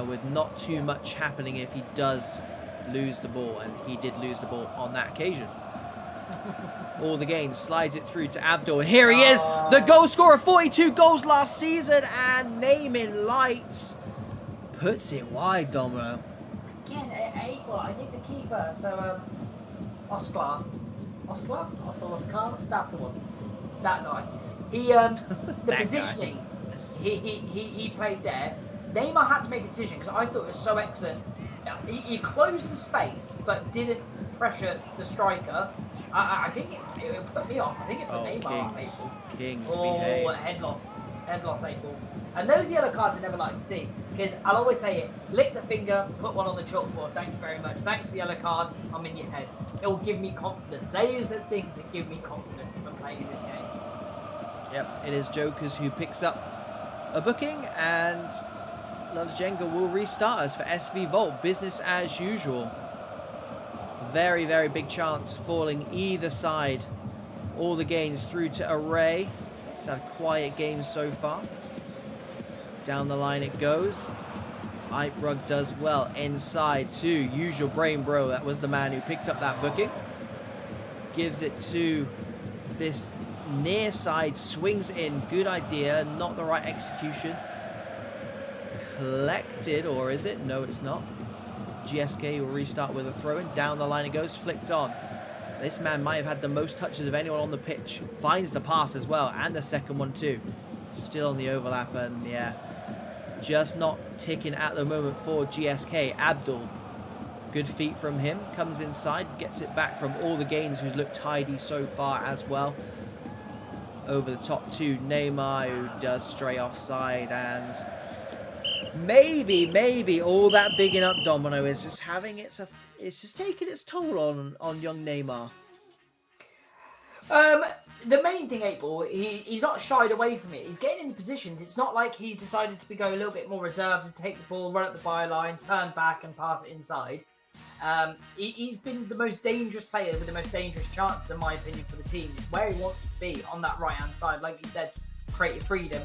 with not too much happening if he does lose the ball, and he did lose the ball on that occasion. All the gains, slides it through to Abdul, and here he is, the goal scorer, 42 goals last season, and naming lights puts it wide, Domino. Again, I think the keeper, so Oscar, that's the one, that guy. He the positioning he played there. Neymar had to make a decision because I thought it was so excellent. He closed the space but didn't pressure the striker. I think it put me off. I think it put Neymar off. Kings behave. Head loss, 8-ball. And those yellow cards I never like to see because I'll always say it: lick the finger, put one on the chalkboard. Thank you very much. Thanks for the yellow card. I'm in your head. It will give me confidence. They use the things that give me confidence when playing in this game. Yep, it is Jokers who picks up a booking, and Loves Jenga will restart us for SV Vault. Business as usual. Very, very big chance falling either side. All the gains through to Array. He's had a quiet game so far. Down the line it goes. Iprug does well inside to Usual Brain Bro. That was the man who picked up that booking. Gives it to this near side, swings in. Good idea, not the right execution. Collected, or is it? No, it's not. GSK will restart with a throw-in. Down the line it goes, flicked on. This man might have had the most touches of anyone on the pitch. Finds the pass as well, and the second one too. Still on the overlap, and yeah, just not ticking at the moment for GSK. Abdul, good feet from him. Comes inside, gets it back from all the gains, who's looked tidy so far as well. Over the top to Neymar, who does stray offside, and maybe all that bigging up Domino is just having it's just taking its toll on young Neymar. The main thing, 8-ball, he's not shied away from it. He's getting into positions. It's not like he's decided to go a little bit more reserved and take the ball, run at the byline, turn back and pass it inside. He's been the most dangerous player with the most dangerous chances, in my opinion, for the team. It's where he wants to be, on that right-hand side. Like you said, creative freedom.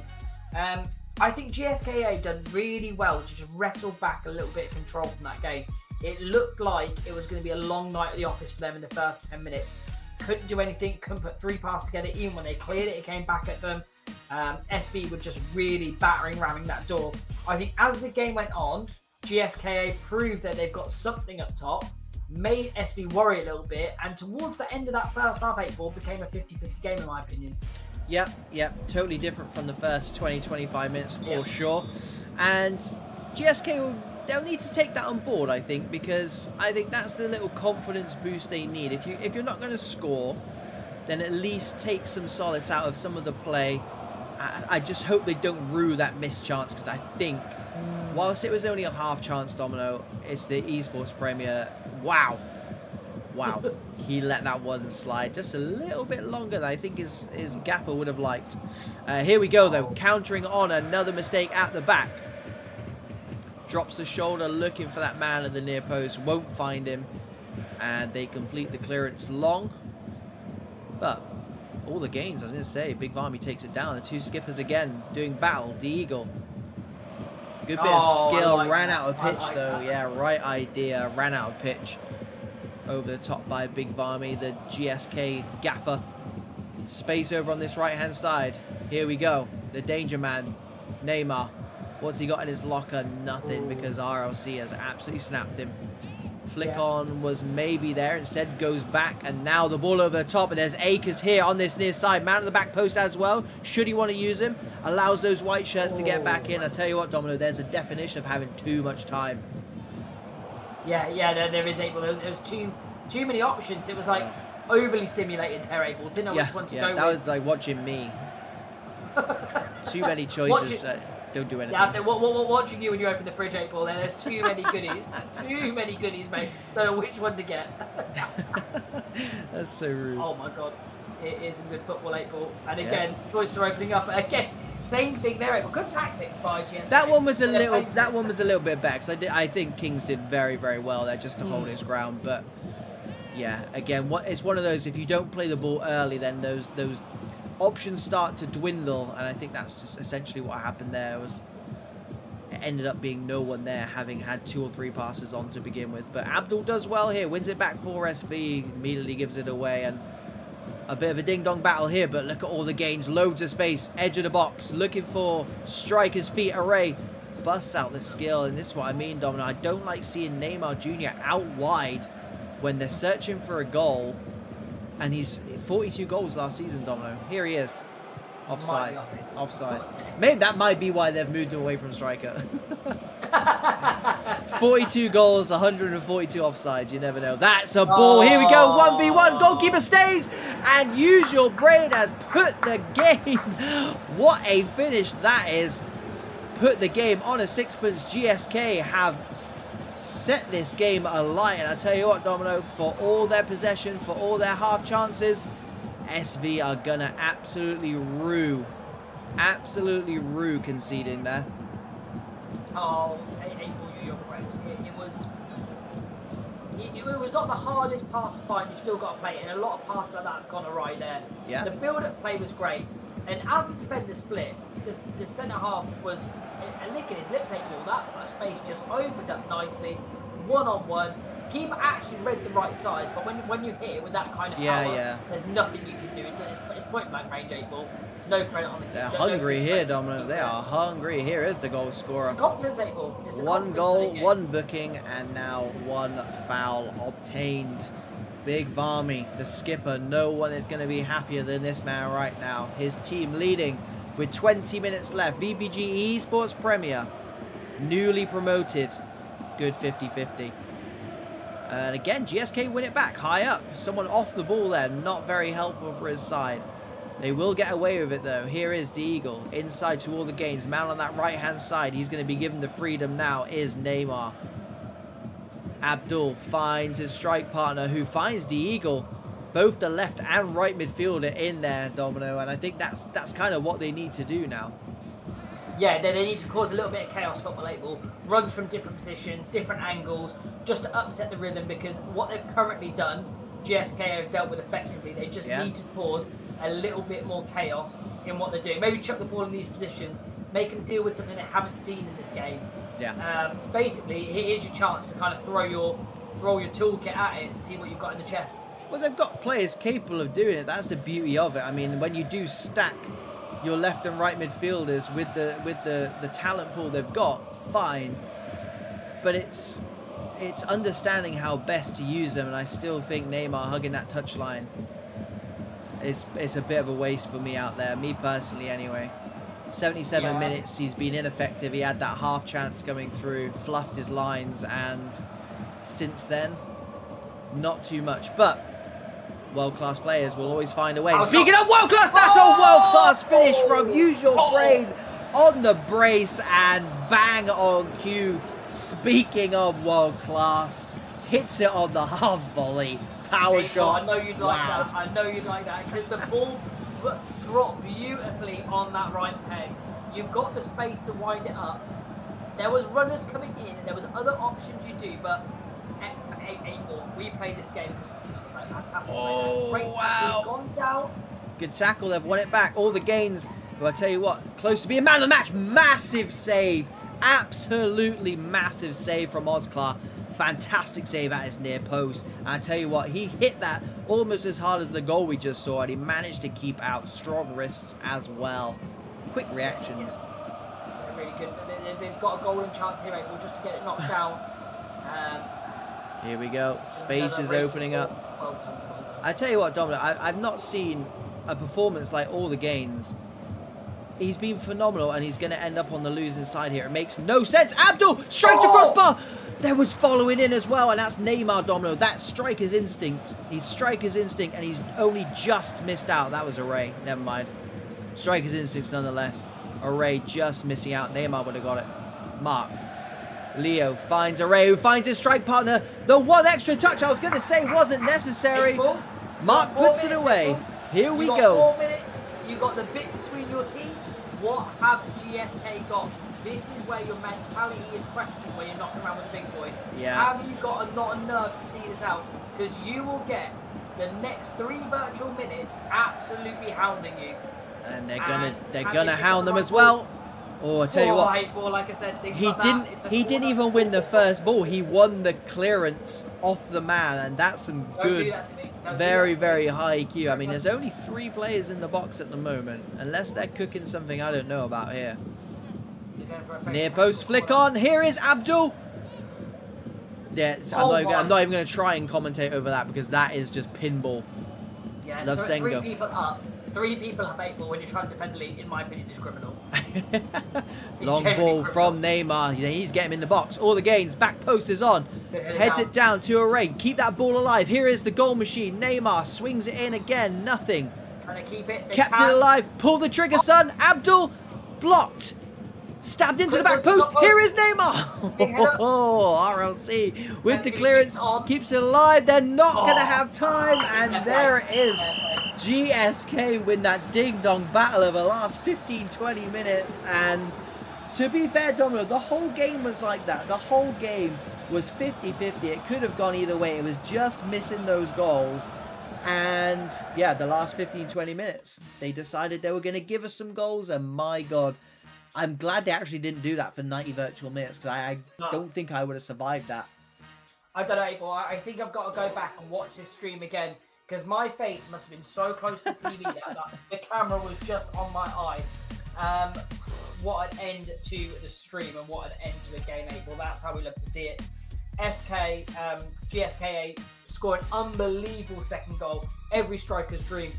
I think GSKA done really well to just wrestle back a little bit of control from that game. It looked like it was going to be a long night at the office for them in the first 10 minutes. Couldn't do anything, couldn't put three passes together. Even when they cleared it, it came back at them. SV were just really ramming that door. I think as the game went on, GSKA proved that they've got something up top, made SV worry a little bit, and towards the end of that first half, 8-ball became a 50-50 game in my opinion. Yep, totally different from the first 20-25 minutes for sure. And GSK they'll need to take that on board, I think, because I think that's the little confidence boost they need. If you're not going to score, then at least take some solace out of some of the play. I just hope they don't rue that missed chance, because I think, whilst it was only a half chance, Domino, it's the Esports Premier. Wow. He let that one slide just a little bit longer than I think his gaffer would have liked. Here we go, though. Countering on another mistake at the back. Drops the shoulder, looking for that man at the near post. Won't find him. And they complete the clearance long. But all the gains, I was going to say. Big Varmy takes it down. The two skippers again doing battle. The Eagle. Good bit of skill. Ran out of pitch, though. Yeah, right idea. Ran out of pitch. Over the top by Big Varmy. The GSK gaffer. Space over on this right-hand side. Here we go. The danger man. Neymar. What's he got in his locker? Nothing, because RLC has absolutely snapped him. Flick on was maybe there. Instead goes back, and now the ball over the top, and there's Akers here on this near side. Man at the back post as well. Should he want to use him? Allows those white shirts to get back in. I tell you what, Domino, there's a definition of having too much time. Yeah, there is Abel. There was too many options. It was like overly stimulated there, Abel. Didn't know which one to go with. That was like watching me. Too many choices. Don't do anything. Yeah, so watching you when you open the fridge, April, there's too many goodies. Too many goodies, mate. Don't know which one to get. That's so rude. Oh my god. It is a good football, April. And again, choices are opening up. Again, same thing there, April. Good tactics by GSK. That one was a little bit back. So I think Kings did very, very well there just to hold his ground. But yeah, again, it's one of those, if you don't play the ball early, then those options start to dwindle, and I think that's just essentially what happened there. It ended up being no one there, having had 2 or 3 passes on to begin with. But Abdul does well here, wins it back for SV, immediately gives it away, and a bit of a ding-dong battle here, but look at all the gains, loads of space, edge of the box, looking for striker's feet. Array busts out the skill, and this is what I mean, Domino. I don't like seeing Neymar Jr. out wide when they're searching for a goal. And he's 42 goals last season, Domino. Here he is. Offside. Offside. Maybe that might be why they've moved him away from striker. 42 goals, 142 offsides. You never know. That's a ball. Here we go. 1v1. Goalkeeper stays. And Use Your Brain has put the game. What a finish that is. Put the game on a sixpence. GSK have set this game alight, and I tell you what, Domino, for all their possession, for all their half chances, SV are gonna absolutely rue conceding there. Oh, you're correct. It was not the hardest pass to find. You've still got to play it, and a lot of passes like that have gone awry there. Yeah. The build-up play was great, and as the defender split, the centre half was licking his lips. That space just opened up nicely, one-on-one. Keeper actually read the right size, but when you hit it with that kind of power, there's nothing you can do. It's point blank range, 8 ball. No credit on the keeper. They're hungry here, Domino. They are hungry. Here is the goal scorer. It's confidence, 8 ball. 1 goal, 1 booking, and now 1 foul obtained. Big Varmy, the skipper. No one is going to be happier than this man right now. His team leading with 20 minutes left. VPG Esports Premier, newly promoted. Good 50-50. And again, GSK win it back high up. Someone off the ball there, not very helpful for his side. They will get away with it though. Here is the Eagle, inside to all the gains. Man on that right-hand side, he's going to be given the freedom now, is Neymar. Abdul finds his strike partner, who finds the Eagle. Both the left and right midfielder in there, Domino, and I think that's kind of what they need to do now. Yeah, they need to cause a little bit of chaos, football 8 ball. Runs from different positions, different angles, just to upset the rhythm, because what they've currently done, GSK have dealt with effectively. They just need to cause a little bit more chaos in what they're doing. Maybe chuck the ball in these positions, make them deal with something they haven't seen in this game. Yeah. Basically, here's your chance to kind of throw your toolkit at it and see what you've got in the chest. Well, they've got players capable of doing it. That's the beauty of it. I mean, when you do stack your left and right midfielders with the talent pool they've got, fine. But it's understanding how best to use them, and I still think Neymar hugging that touchline is a bit of a waste for me out there. Me personally, anyway. 77 minutes, he's been ineffective. He had that half chance coming through, fluffed his lines, and since then, not too much. But world-class players will always find a way. And speaking of world-class, that's a world-class finish from Use Your Brain on the brace and bang on cue. Speaking of world-class, hits it on the half volley. Power shot. I know you'd like that. I know you'd like that, because the ball dropped beautifully on that right peg. You've got the space to wind it up. There was runners coming in, and there was other options you do, but we played this game because fantastic. Great tackle, gone down. Good tackle. They've won it back. All the gains. But I tell you what, close to being man of the match. Massive save. Absolutely massive save from Ozklar. Fantastic save at his near post. And I tell you what, he hit that almost as hard as the goal we just saw, and he managed to keep out. Strong wrists as well. Quick reactions. Really good. They've got a golden chance here, April, just to get it knocked down. Here we go. Space is opening up. Well done, well done. I tell you what, Dominic, I've not seen a performance like all the games. He's been phenomenal, and he's going to end up on the losing side here. It makes no sense. Abdul strikes the crossbar. There was following in as well, and that's Neymar, Domino. That's striker's instinct. He's striker's instinct, and he's only just missed out. That was a Ray. Never mind. Striker's instincts nonetheless. A Ray just missing out. Neymar would have got it. Mark. Leo finds a Ray, who finds his strike partner. The one extra touch I was going to say wasn't necessary. Mark puts it away. Here we go. 4 minutes. You got the bit between your teeth. What have GSK got? This is where your mentality is questioned when you're knocking around with the big boys. Yeah. Have you got a lot of nerve to see this out? Because you will get the next 3 virtual minutes absolutely hounding you. And they're gonna hound them as well. Oh, I tell you what. 8 ball, like I said, He didn't even win the first ball. He won the clearance off the man, and that's some good, very, very high IQ. I mean, there's only 3 players in the box at the moment, unless they're cooking something I don't know about here. Near post flick on. Here is Abdul. Yeah, I'm not even going to try and commentate over that because that is just pinball. Yeah, Love Sengo. 3 people up 8 ball when you're trying to defend the lead, in my opinion, is criminal. Long ball from Neymar. He's getting in the box. All the gains. Back post is on. Heads it down to a Ray. Keep that ball alive. Here is the goal machine. Neymar swings it in again. Nothing. Trying to keep it. Kept it alive. Pull the trigger, son. Abdul blocked. Stabbed into the back post. Here is Neymar. Oh, RLC with the clearance. Keeps it alive. They're not going to have time. And there it is. GSK win that ding-dong battle of the last 15-20 minutes. And to be fair, Domino, the whole game was like that. The whole game was 50-50. It could have gone either way. It was just missing those goals. And yeah, the last 15-20 minutes, they decided they were going to give us some goals. And my God, I'm glad they actually didn't do that for 90 virtual minutes, because I don't think I would have survived that. I don't know, April. I think I've got to go back and watch this stream again, because my face must have been so close to the TV that the camera was just on my eye. What an end to the stream and what an end to a game, April. That's how we love to see it. GSKA score an unbelievable second goal. Every striker's dream.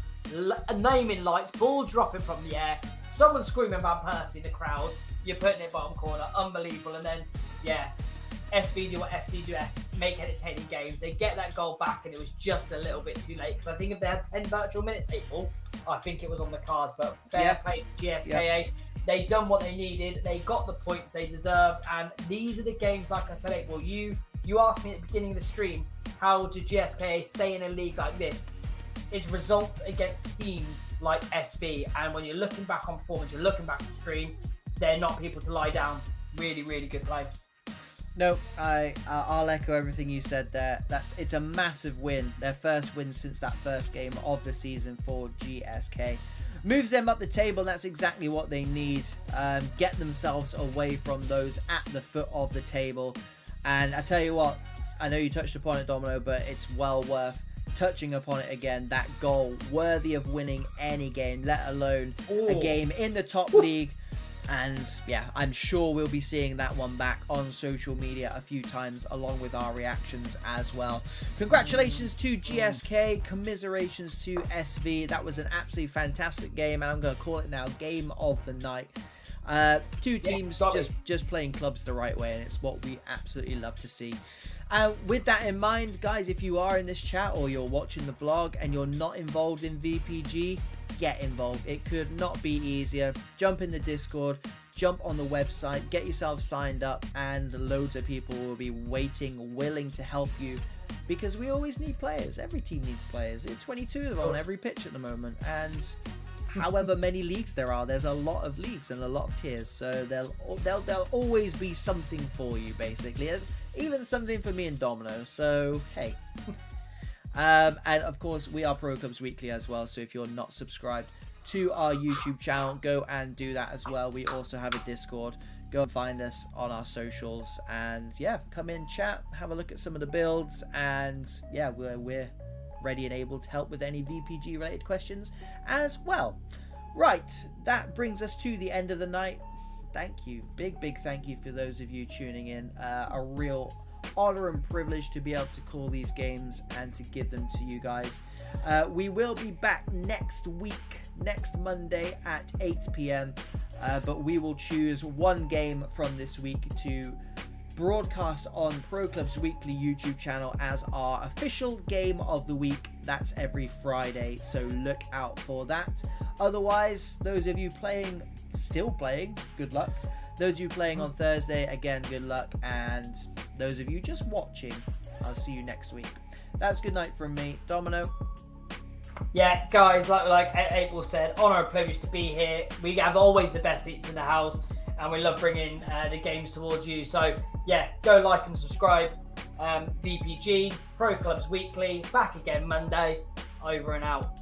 Naming lights, ball dropping from the air, someone screaming Van Persie in the crowd. You're putting it bottom corner. Unbelievable. And then, yeah, SV do what SV do best, make entertaining games. They get that goal back, and it was just a little bit too late. Because I think if they had 10 virtual minutes, April, I think it was on the cards. But fair play to GSKA. They done what they needed. They got the points they deserved. And these are the games, like I said, April, you asked me at the beginning of the stream, how do GSKA stay in a league like this? It's results against teams like SV, and when you're looking back on performance, you're looking back at the stream, they're not people to lie down. Really, really good play. No, I'll echo everything you said there. It's a massive win. Their first win since that first game of the season for GSK. Moves them up the table, and that's exactly what they need. Get themselves away from those at the foot of the table. And I tell you what, I know you touched upon it, Domino, but it's well worth touching upon it again. That goal worthy of winning any game, let alone a game in the top league. And yeah, I'm sure we'll be seeing that one back on social media a few times, along with our reactions as well. Congratulations to GSK, commiserations to SV. That was an absolutely fantastic game, and I'm going to call it now game of the night. Two teams just playing clubs the right way, and it's what we absolutely love to see. With that in mind, guys, if you are in this chat or you're watching the vlog and you're not involved in VPG, get involved. It could not be easier. Jump in the Discord, jump on the website, get yourself signed up, and loads of people will be waiting, willing to help you, because we always need players. Every team needs players. There's 22 of them on every pitch at the moment, and however many leagues there are, there's a lot of leagues and a lot of tiers, so there'll always be something for you, basically. There's even something for me and Domino, so hey. And of course, we are Pro Clubs Weekly as well, so if you're not subscribed to our YouTube channel, go and do that as well. We also have a Discord. Go and find us on our socials, and yeah, come in, chat, have a look at some of the builds, and yeah, we're ready and able to help with any VPG related questions as well. Right, that brings us to the end of the night. Thank you, big thank you for those of you tuning in. A real honor and privilege to be able to call these games and to give them to you guys. We will be back next week, next Monday at 8 p.m. But we will choose one game from this week to broadcast on Pro Club's weekly YouTube channel as our official game of the week. That's every Friday, so look out for that. Otherwise, those of you still playing, good luck. Those of you playing on Thursday, again, good luck. And those of you just watching, I'll see you next week. That's good night from me, Domino. Yeah, guys, like April said, honor and privilege to be here. We have always the best seats in the house, and we love bringing the games towards you. So yeah, go like and subscribe. VPG, Pro Clubs Weekly, back again Monday. Over and out.